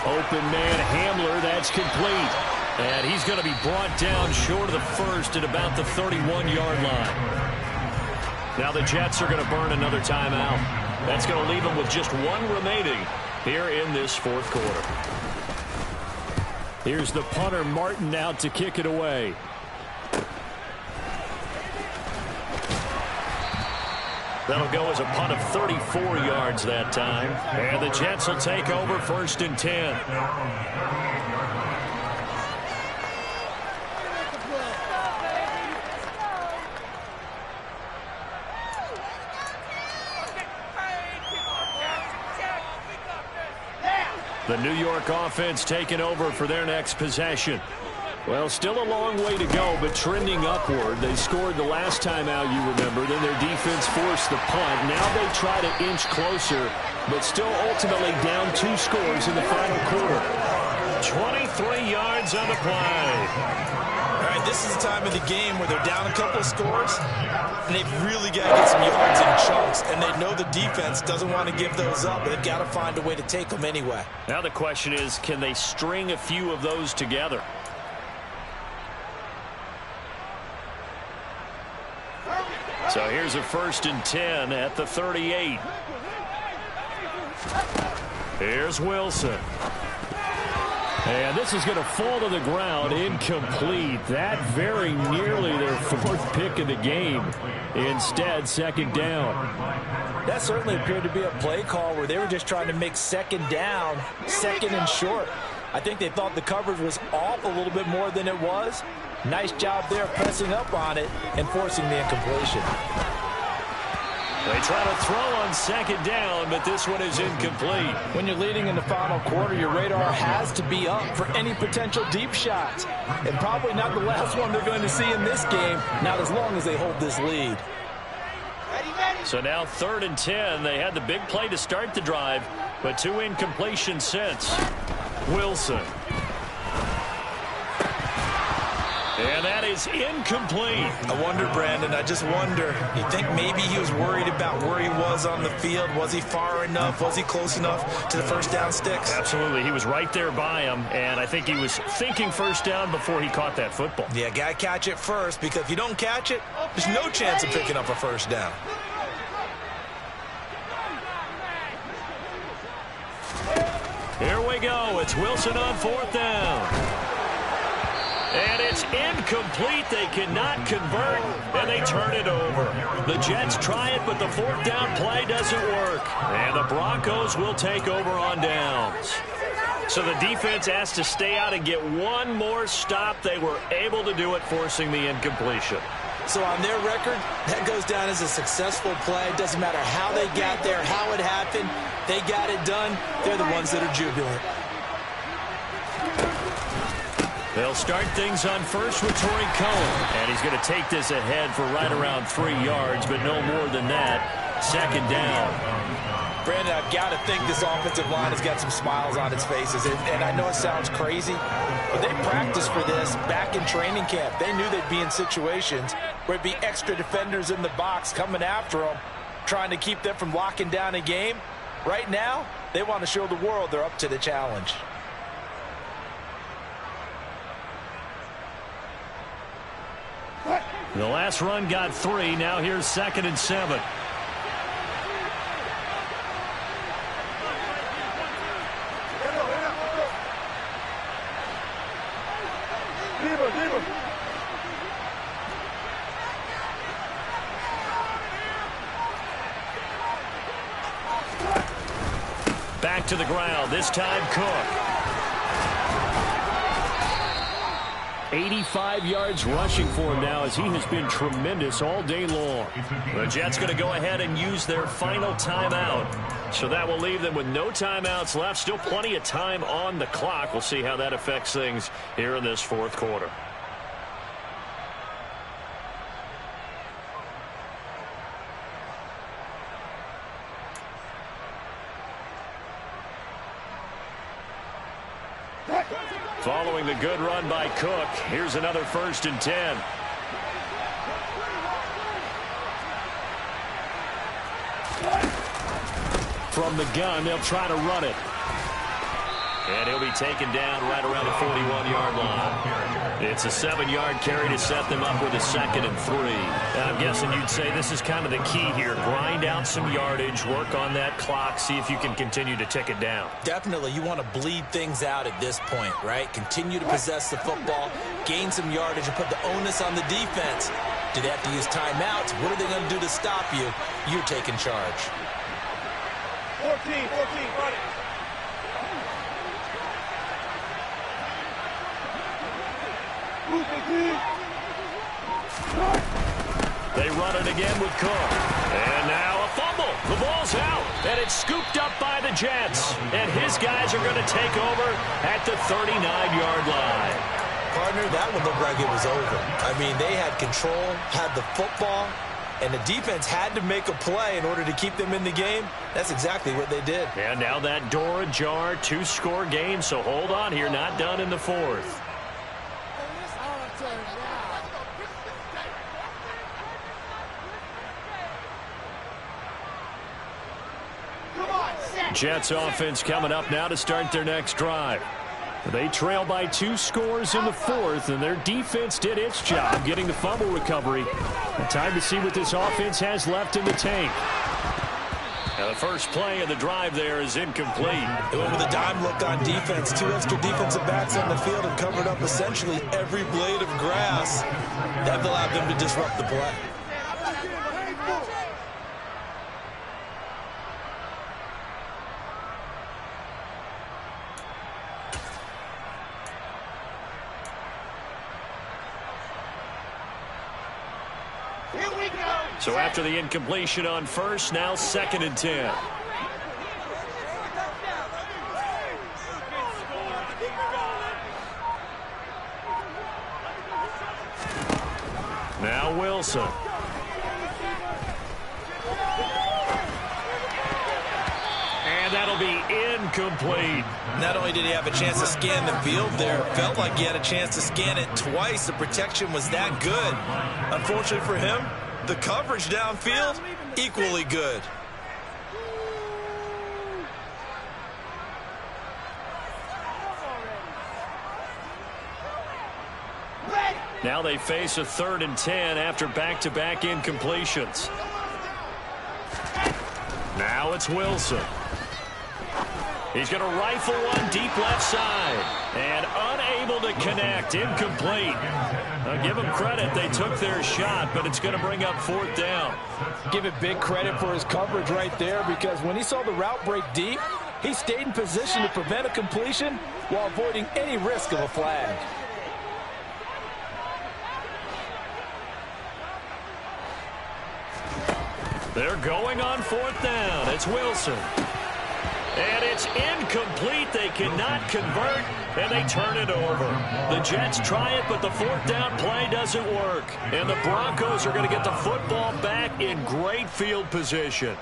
Open man Hamler, that's complete. And he's going to be brought down short of the first at about the 31-yard line. Now the Jets are going to burn another timeout. That's going to leave them with just 1 remaining here in this 4th quarter. Here's the punter Martin out to kick it away. That'll go as a punt of 34 yards that time. And the Jets will take over 1st and 10. The New York offense taking over for their next possession. Well, still a long way to go, but trending upward. They scored the last time out, you remember. Then their defense forced the punt. Now they try to inch closer, but still ultimately down 2 scores in the final quarter. 23 yards on the play. All right, this is the time of the game where they're down a couple of scores, and they've really got to get some yards in chunks, and they know the defense doesn't want to give those up, but they've got to find a way to take them anyway. Now the question is, can they string a few of those together? So here's a 1st and 10 at the 38. Here's Wilson. And this is going to fall to the ground, incomplete. That very nearly their 4th pick of the game. Instead, 2nd down. That certainly appeared to be a play call where they were just trying to make 2nd down, 2nd and short. I think they thought the coverage was off a little bit more than it was. Nice job there pressing up on it and forcing the incompletion. They try to throw on 2nd down, but this one is incomplete. When you're leading in the final quarter, your radar has to be up for any potential deep shots. And probably not the last one they're going to see in this game, not as long as they hold this lead. So now 3rd and 10. They had the big play to start the drive, but 2 incompletions since. Wilson. And that is incomplete. I wonder, Brandon, I just wonder, you think maybe he was worried about where he was on the field? Was he far enough? Was he close enough to the 1st down sticks? Absolutely. He was right there by him, and I think he was thinking 1st down before he caught that football. Yeah, got to catch it first, because if you don't catch it, there's no chance of picking up a 1st down. Here we go. It's Wilson on 4th down. And it's incomplete. They cannot convert, and they turn it over. The Jets try it, but the 4th down play doesn't work. And the Broncos will take over on downs. So the defense has to stay out and get 1 more stop. They were able to do it, forcing the incompletion. So on their record, that goes down as a successful play. It doesn't matter how they got there, how it happened. They got it done. They're the ones that are jubilant. They'll start things on 1st with Torrey Cohen. And he's going to take this ahead for right around 3 yards, but no more than that. 2nd down. Brandon, I've got to think this offensive line has got some smiles on its faces. And I know it sounds crazy, but they practiced for this back in training camp. They knew they'd be in situations where it'd be extra defenders in the box coming after them, trying to keep them from locking down a game. Right now, they want to show the world they're up to the challenge. The last run got 3. Now here's 2nd and 7. Back to the ground, this time Cook. 85 yards rushing for him now as he has been tremendous all day long. The Jets going to go ahead and use their final timeout. So that will leave them with no timeouts left. Still plenty of time on the clock. We'll see how that affects things here in this fourth quarter. Following the good run by Cook, here's another 1st and 10. From the gun, they'll try to run it. And he'll be taken down right around the 41-yard line. It's a 7-yard carry to set them up with a 2nd and 3. And I'm guessing you'd say this is kind of the key here. Grind out some yardage, work on that clock, see if you can continue to tick it down. Definitely, you want to bleed things out at this point, right? Continue to possess the football, gain some yardage, and put the onus on the defense. Do they have to use timeouts? What are they going to do to stop you? You're taking charge. 14, run it. They run it again with Cook. And now a fumble. The ball's out. And it's scooped up by the Jets. And his guys are going to take over at the 39-yard line. Partner, that one looked like it was over. I mean, they had control, had the football, and the defense had to make a play in order to keep them in the game. That's exactly what they did. And now that door ajar, 2-score game. So hold on here, not done in the 4th. Jets offense coming up now to start their next drive. They trail by 2 scores in the 4th, and their defense did its job getting the fumble recovery. Time to see what this offense has left in the tank. Now the first play of the drive there is incomplete. They went with a dime look on defense. 2 extra defensive backs on the field and covered up essentially every blade of grass. That allowed them to disrupt the play. So after the incompletion on first, now 2nd and 10. Now Wilson. And that'll be incomplete. Not only did he have a chance to scan the field there, it felt like he had a chance to scan it twice. The protection was that good. Unfortunately for him, the coverage downfield, equally good. Now they face a 3rd and 10 after back-to-back incompletions. Now it's Wilson. He's going to rifle one deep left side. And unable to connect. Incomplete. Now give him credit. They took their shot, but it's going to bring up 4th down. Give it big credit for his coverage right there, because when he saw the route break deep, he stayed in position to prevent a completion while avoiding any risk of a flag. They're going on 4th down. It's Wilson. And it's incomplete. They cannot convert, and they turn it over. The Jets try it, but the 4th down play doesn't work. And the Broncos are going to get the football back in great field position.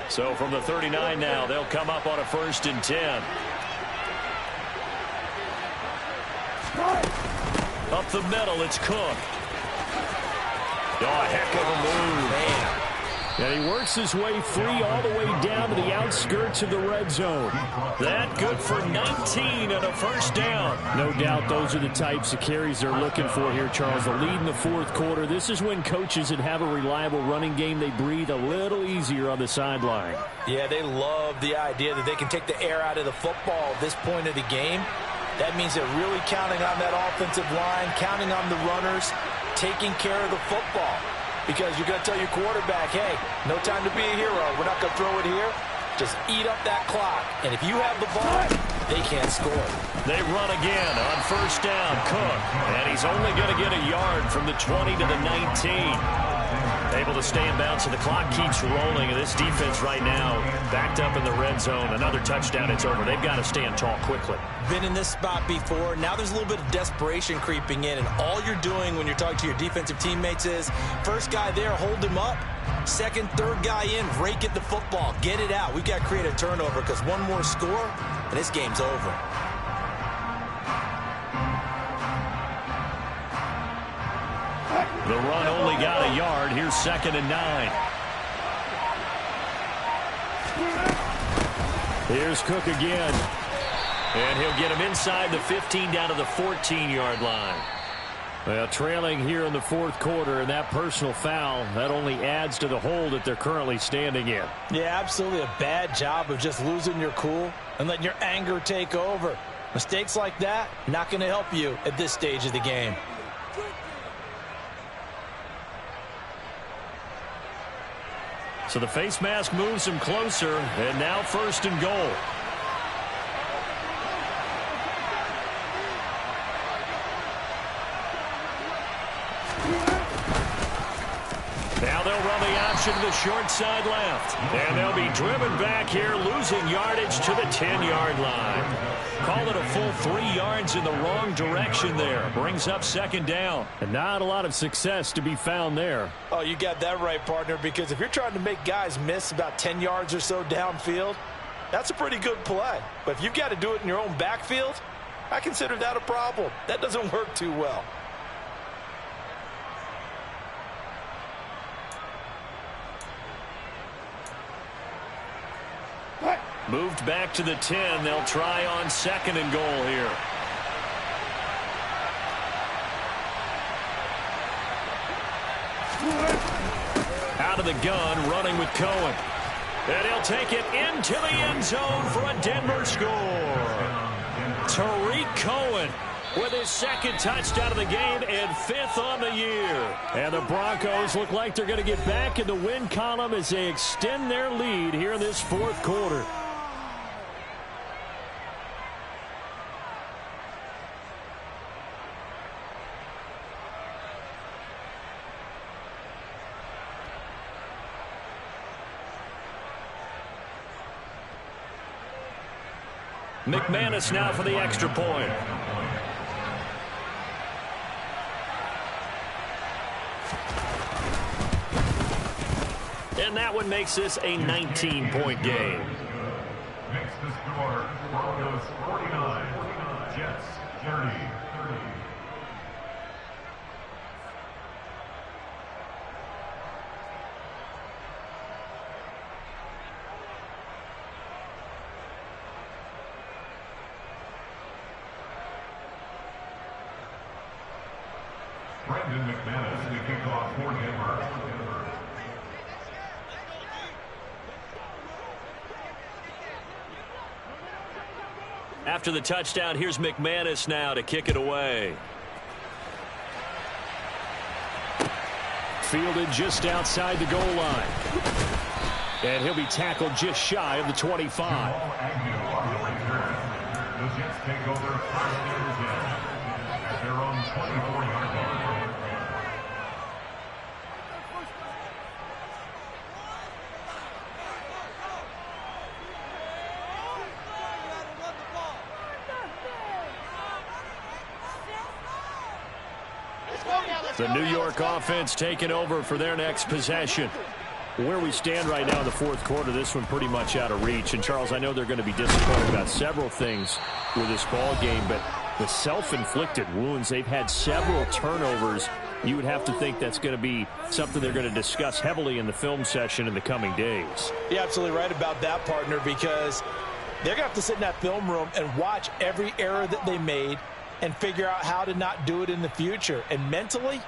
So from the 39 now, they'll come up on a 1st and 10. Up the middle, it's Cook. Oh, a heck of a move. Man, And he works his way free all the way down to the outskirts of the red zone. That good for 19 and a first down. No doubt those are the types of carries they're looking for here, Charles. The lead in the fourth quarter. This is when coaches that have a reliable running game, they breathe a little easier on the sideline. Yeah, they love the idea that they can take the air out of the football at this point of the game. That means they're really counting on that offensive line, counting on the runners, taking care of the football. Because you're going to tell your quarterback, hey, no time to be a hero. We're not going to throw it here. Just eat up that clock. And if you have the ball, they can't score. They run again on first down. Cook. And he's only going to get a yard from the 20 to the 19. Able to stay in bounds, and the clock keeps rolling. And this defense right now backed up in the red zone. Another touchdown, it's over. They've got to stand tall quickly. Been in this spot before. Now there's a little bit of desperation creeping in, and all you're doing when you're talking to your defensive teammates is first guy there, hold him up. Second, third guy in, rake at the football. Get it out. We've got to create a turnover because one more score, and this game's over. The run only got a yard. Here's 2nd and 9. Here's Cook again. And he'll get him inside the 15 down to the 14-yard line. Well, trailing here in the fourth quarter, and that personal foul, that only adds to the hole that they're currently standing in. Yeah, absolutely a bad job of just losing your cool and letting your anger take over. Mistakes like that, not going to help you at this stage of the game. So the face mask moves him closer, and now 1st and goal. Now they'll run the option to the short side left. And they'll be driven back here, losing yardage to the 10-yard line. Call it a full 3 yards in the wrong direction there. Brings up 2nd down. And not a lot of success to be found there. Oh, you got that right, partner, because if you're trying to make guys miss about 10 yards or so downfield, that's a pretty good play. But if you've got to do it in your own backfield, I consider that a problem. That doesn't work too well. Moved back to the 10. They'll try on 2nd and goal here. Out of the gun, running with Cohen. And he'll take it into the end zone for a Denver score. Tariq Cohen with his 2nd touchdown of the game and 5th on the year. And the Broncos look like they're going to get back in the win column as they extend their lead here in this fourth quarter. McManus now for the extra point. And that one makes this a 19-point game. Makes the score Broncos 49, Jets 30. Brendan McManus to kick off for Denver. After the touchdown, here's McManus now to kick it away. Fielded just outside the goal line. And he'll be tackled just shy of the 25. The Jets take over 1st and 10 at their own 24-yard line. The New York offense taking over for their next possession. Where we stand right now in the fourth quarter, this one pretty much out of reach. And, Charles, I know they're going to be disappointed about several things with this ball game, but the self-inflicted wounds, they've had several turnovers you would have to think that's going to be something they're going to discuss heavily in the film session in the coming days. You're absolutely right about that, partner, because they're going to have to sit in that film room and watch every error that they made and figure out how to not do it in the future. And mentally,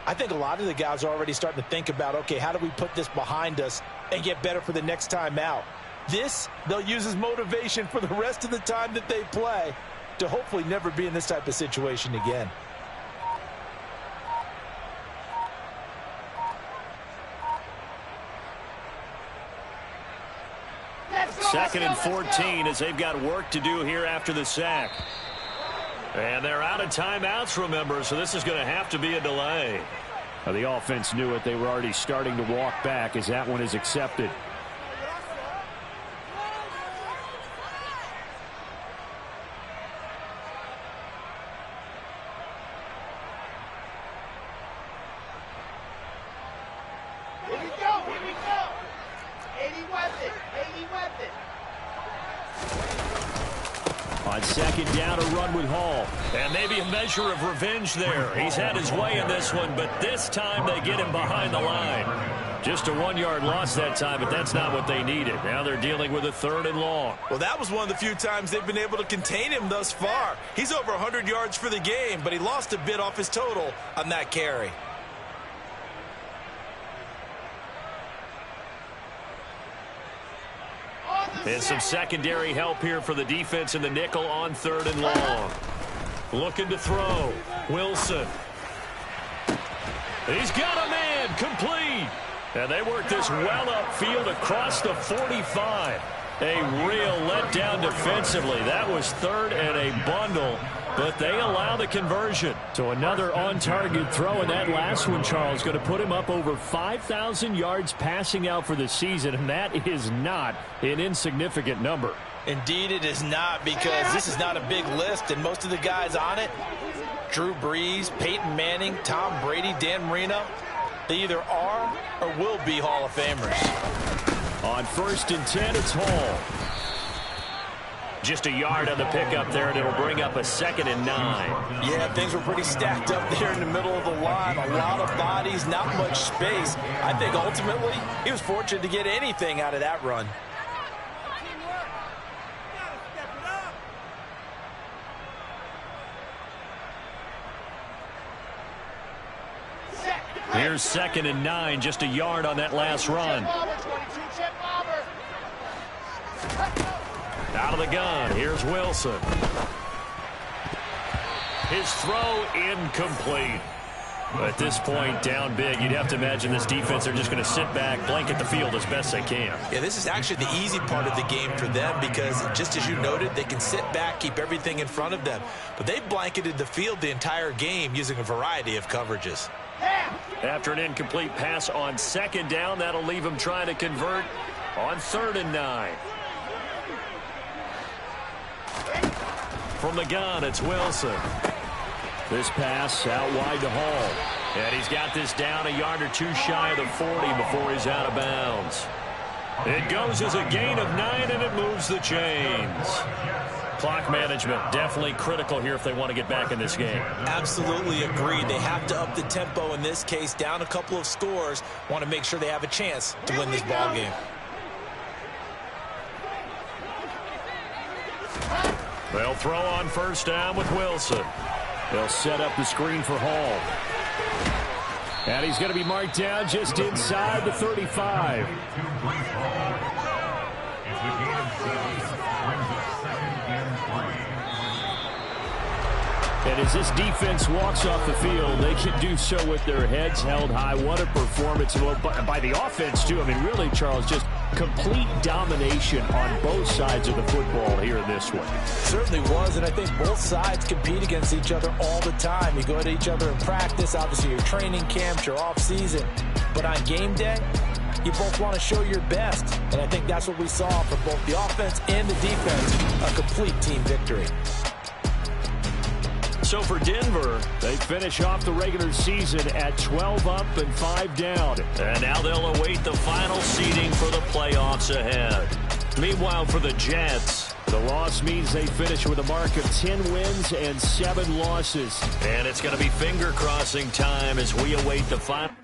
I think a lot of the guys are already starting to think about, okay, how do we put this behind us and get better for the next time out? This, they'll use as motivation for the rest of the time that they play to hopefully never be in this type of situation again. Second and 14 as they've got work to do here after the sack. And they're out of timeouts, remember, so this is going to have to be a delay. Well, the offense knew it. They were already starting to walk back as that one is accepted. Here we go, here we go. 80 weapon, 80 weapon. On second down, a run with Hall. And maybe a measure of revenge there. He's had his way in this one, but this time they get him behind the line. Just a 1-yard loss that time, but that's not what they needed. Now they're dealing with a 3rd and long. Well, that was one of the few times they've been able to contain him thus far. He's over 100 yards for the game, but he lost a bit off his total on that carry. And some secondary help here for the defense in the nickel on 3rd and long. Looking to throw. Wilson. He's got a man. Complete. And they work this well upfield across the 45. A real letdown defensively. That was 3rd and a bundle, but they allow the conversion. So another on-target throw, and that last one, Charles, going to put him up over 5,000 yards passing out for the season, and that is not an insignificant number. Indeed it is not, because this is not a big list, and most of the guys on it, Drew Brees, Peyton Manning, Tom Brady, Dan Marino, they either are or will be Hall of Famers. On 1st and 10, it's Hall. Just a yard on the pickup there, and it'll bring up a 2nd and 9. Yeah, things were pretty stacked up there in the middle of the line. A lot of bodies, not much space. I think ultimately he was fortunate to get anything out of that run. Here's 2nd and 9, just a yard on that last run. Out of the gun, here's Wilson. His throw incomplete. At this point, down big, you'd have to imagine this defense, they're just going to sit back, blanket the field as best they can. Yeah, this is actually the easy part of the game for them because, just as you noted, they can sit back, keep everything in front of them. But they've blanketed the field the entire game using a variety of coverages. After an incomplete pass on 2nd down, that'll leave them trying to convert on 3rd and 9. From the gun, it's Wilson. This pass out wide to Hall. And he's got this down a yard or two shy of the 40 before he's out of bounds. It goes as a gain of 9, and it moves the chains. Clock management definitely critical here if they want to get back in this game. Absolutely agreed. They have to up the tempo in this case, down a couple of scores. Want to make sure they have a chance to win this ball game. They'll throw on 1st down with Wilson. They'll set up the screen for Hall. And he's going to be marked down just inside the 35. And as this defense walks off the field, they can do so with their heads held high. What a performance by the offense, too. I mean, really, Charles, just complete domination on both sides of the football here in this one. Certainly was, and I think both sides compete against each other all the time. You go at each other in practice, obviously your training camps, your off-season. But on game day, you both want to show your best. And I think that's what we saw from both the offense and the defense, a complete team victory. So for Denver, they finish off the regular season at 12 up and 5 down. And now they'll await the final seeding for the playoffs ahead. Meanwhile, for the Jets, The loss means they finish with a mark of 10 wins and 7 losses. And it's going to be finger-crossing time as we await the final.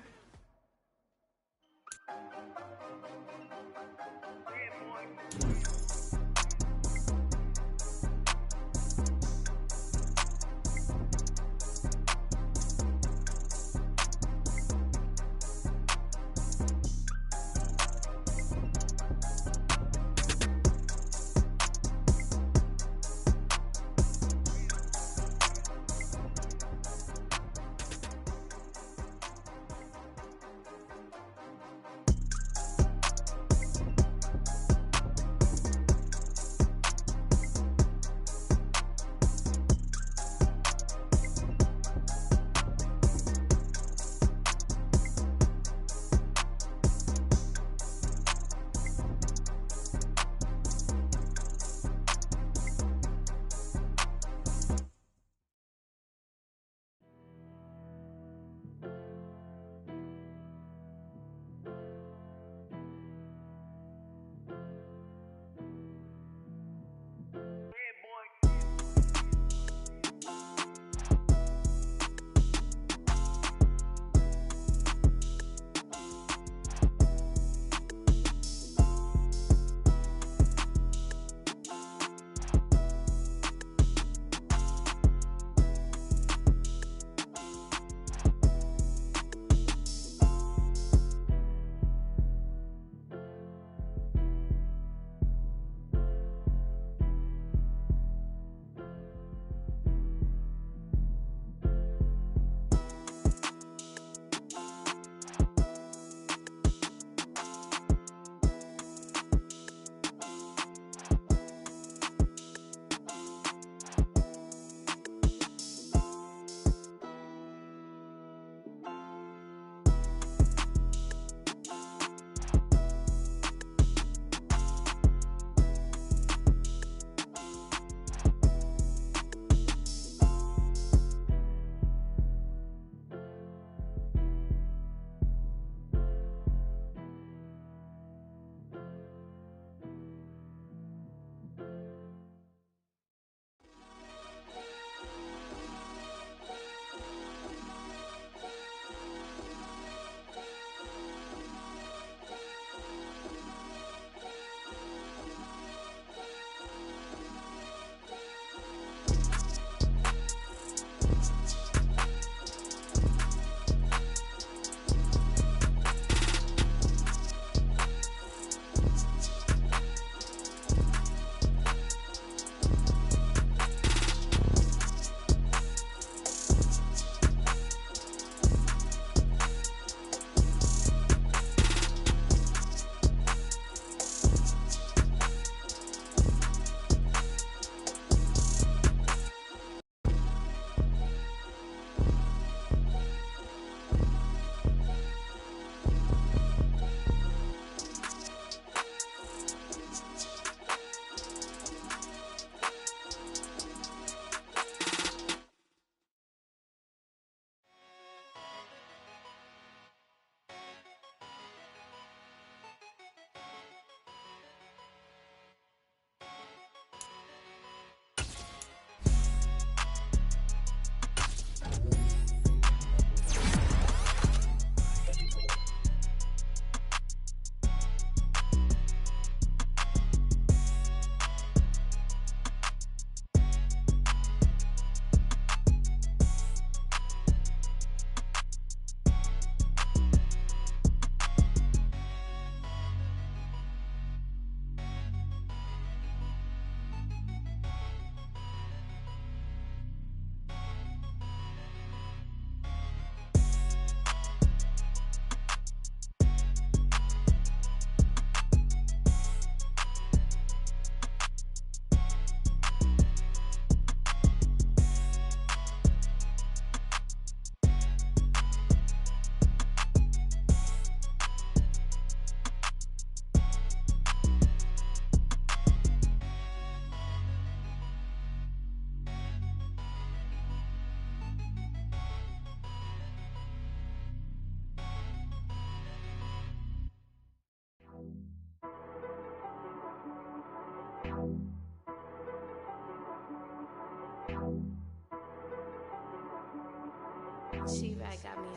She back got me.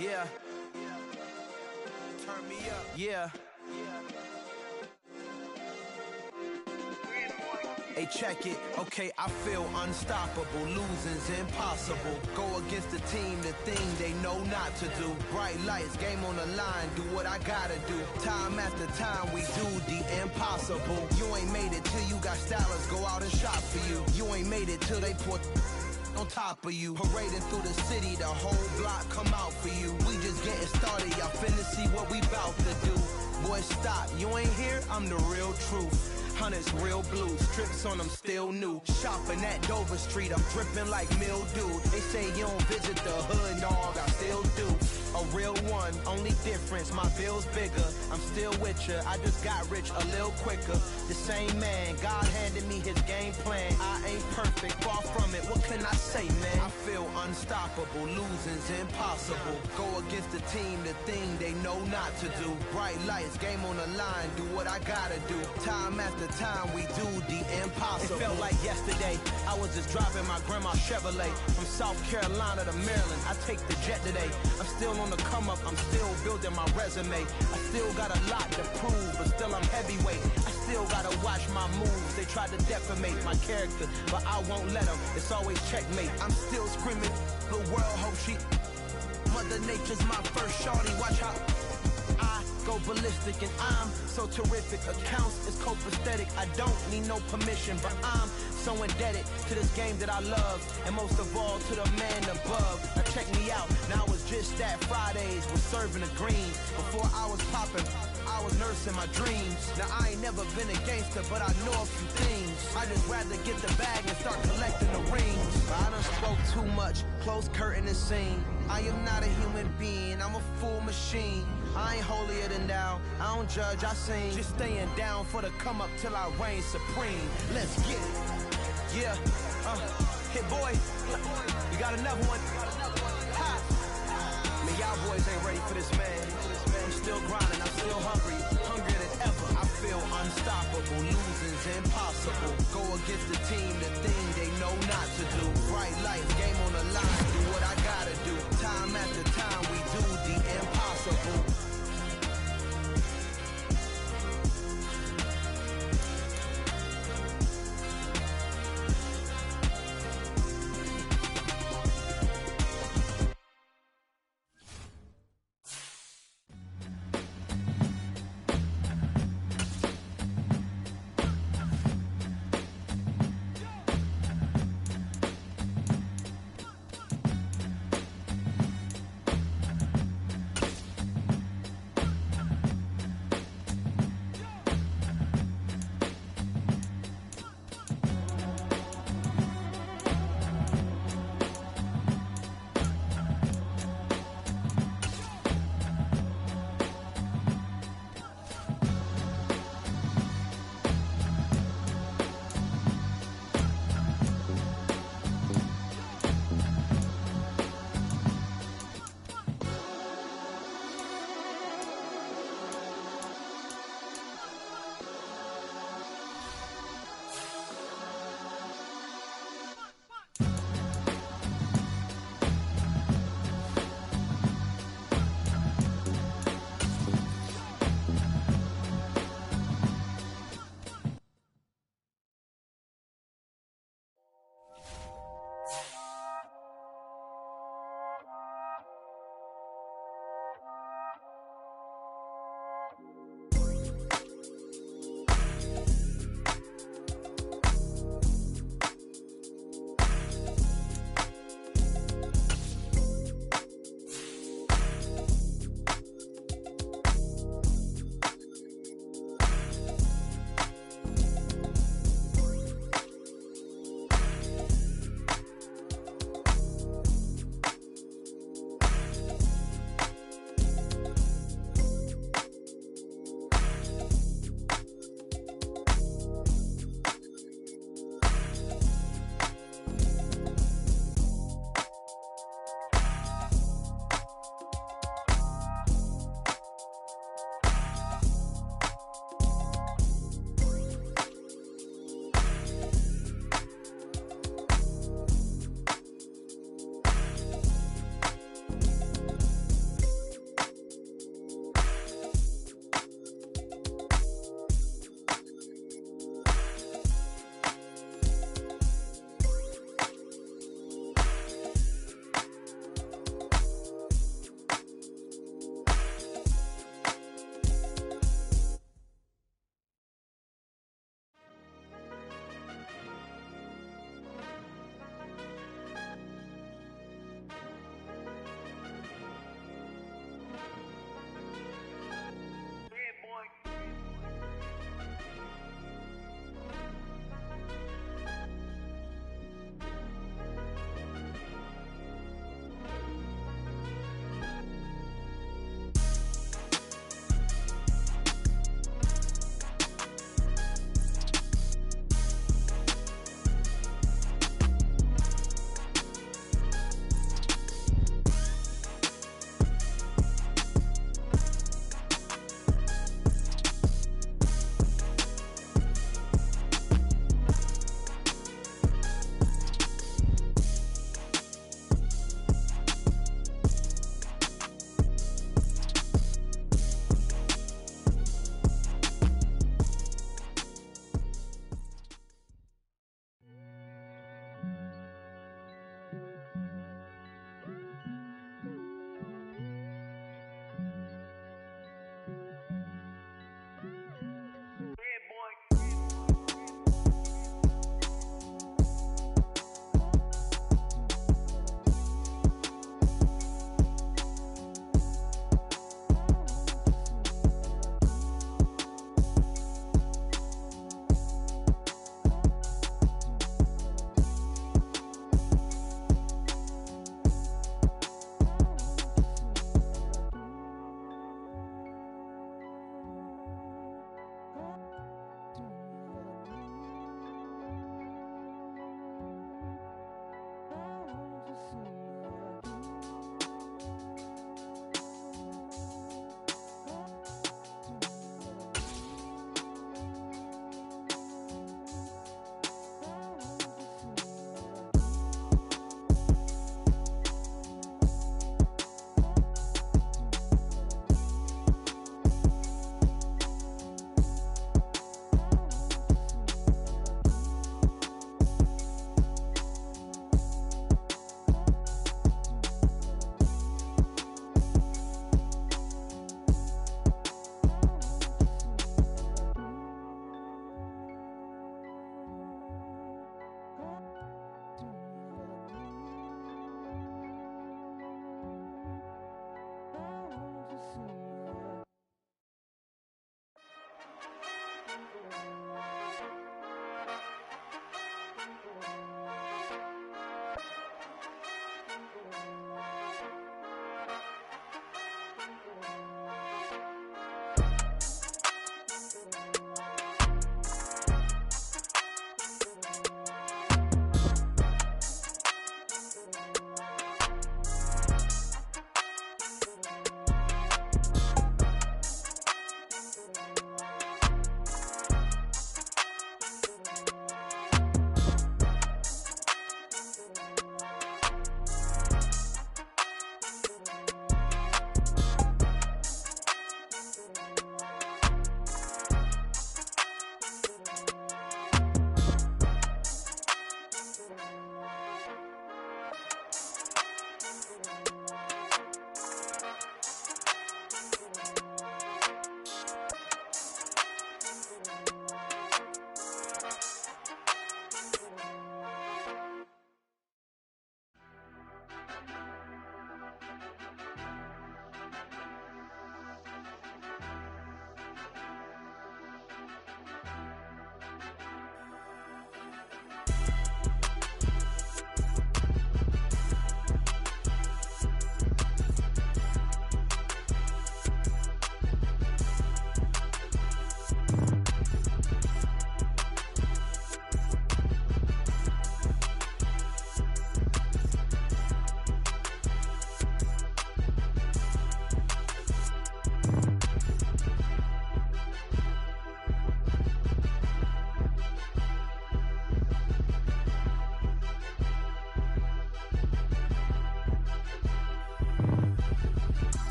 Yeah. Turn me up. Yeah. Hey, check it. Okay, I feel unstoppable. Losing's impossible. Go against the team, the thing they know not to do. Bright lights, game on the line, do what I gotta do. Time after time, we do the impossible. You ain't made it till you got stylers go out and shop for you. You ain't made it till they put on top of you. Parading through the city, the whole block come out for you. We just getting started, y'all finna see what we bout to do. Boy, stop, you ain't here, I'm the real truth. Hunters, real blue, strips on them still new. Shopping at Dover Street, I'm dripping like mildew. They say you don't visit the hood, dog, I still do. A real one, only difference, my bill's bigger. I'm still with ya, I just got rich a little quicker. The same man, God handed me his game plan. I ain't perfect, far from it, what can I say, man? I feel unstoppable, losing's impossible. Go against the team, the thing they know not to do. Bright lights, game on the line, do what I gotta do. Time after time, we do the impossible. It felt like yesterday, I was just driving my grandma's Chevrolet. From South Carolina to Maryland, I take the jet today. I'm still on the come up, I'm still building my resume. I still got a lot to prove, but still I'm heavyweight. I still gotta watch my my moves, they try to defamate my character, but I won't let them. It's always checkmate. I'm still screaming, the world hope she. Mother Nature's my first shorty. Watch how I go ballistic, and I'm so terrific. Accounts is copacetic. I don't need no permission, but I'm so indebted to this game that I love, and most of all to the man above. Now check me out. Now it's just that Fridays was serving the green. Before I was popping, I was nursing my dreams. Now I ain't never been a gangster, but I know a few things. I just rather get the bag and start collecting the rings. But I done spoke too much. Close curtain and scene. I am not a human being, I'm a full machine. I ain't holier than thou, I don't judge, I sing. Just staying down for the come up till I reign supreme. Let's get it. Yeah, hit boy, you got another one. Ha. Man, y'all boys ain't ready for this, man. I'm still grinding, I'm still hungry, hungrier than ever. I feel unstoppable, losing's impossible. Go against the team, the thing they know not to do. Bright lights, game on the line, do what I gotta do. Time after time, we do the impossible.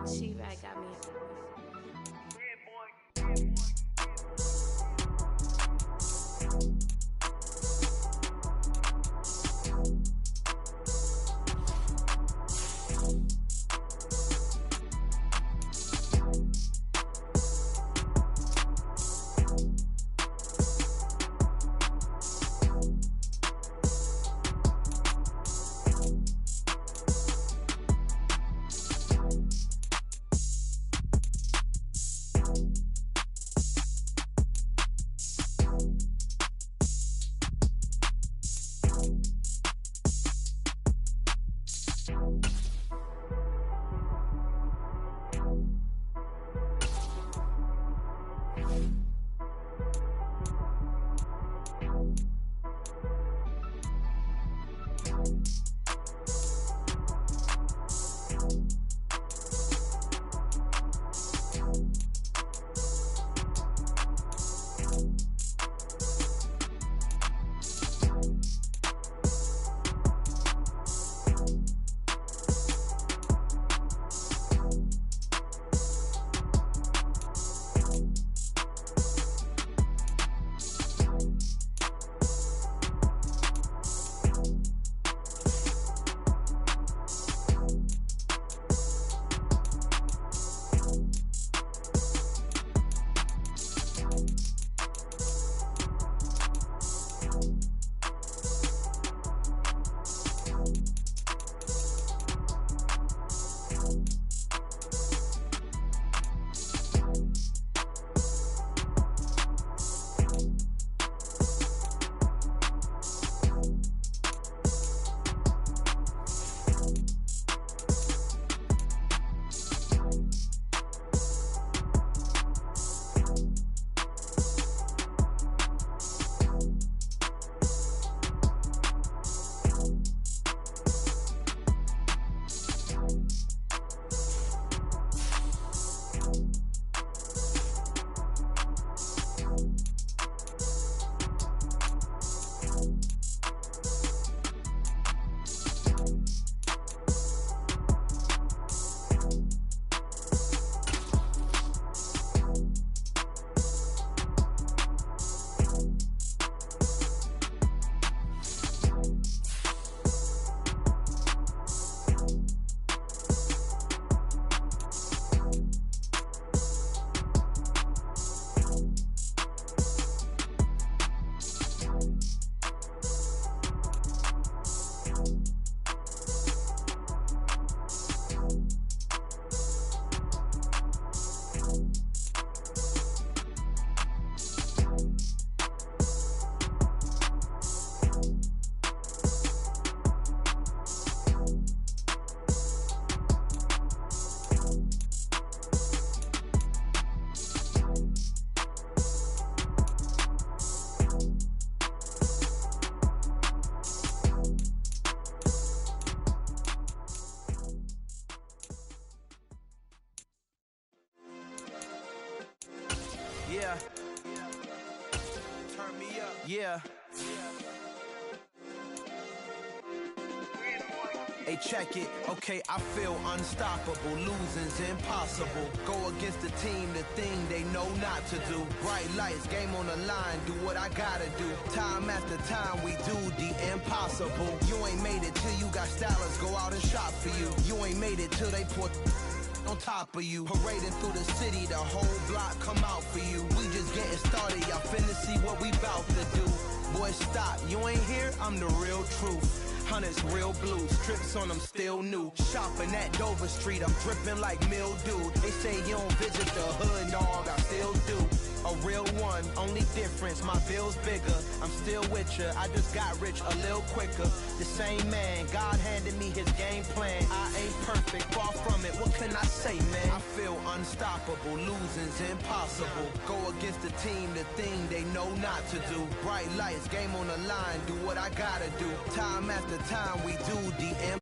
She-Bag got me. Yeah. Turn me up. Yeah. Hey, check it. Okay, I feel unstoppable. Losing's impossible. Go against the team, the thing they know not to do. Bright lights, game on the line, do what I gotta do. Time after time, we do the impossible. You ain't made it till you got stylers go out and shop for you. You ain't made it till they put on top of you. Parading through the city, the whole block come out for you. We just getting started, y'all finna see what we bout to do. Boy, stop, you ain't here, I'm the real truth. Hunters, real blue, strips on them still new. Shopping at Dover Street, I'm dripping like mildew. They say you don't visit the hood, dog, I still do. A real one, only difference, my bill's bigger. I'm still with ya, I just got rich a little quicker. The same man, God handed me his game plan. I ain't perfect, far from it, what can I say, man? I feel unstoppable, losing's impossible. Go against the team, the thing they know not to do. Bright lights, game on the line, do what I gotta do. Time after time, we do the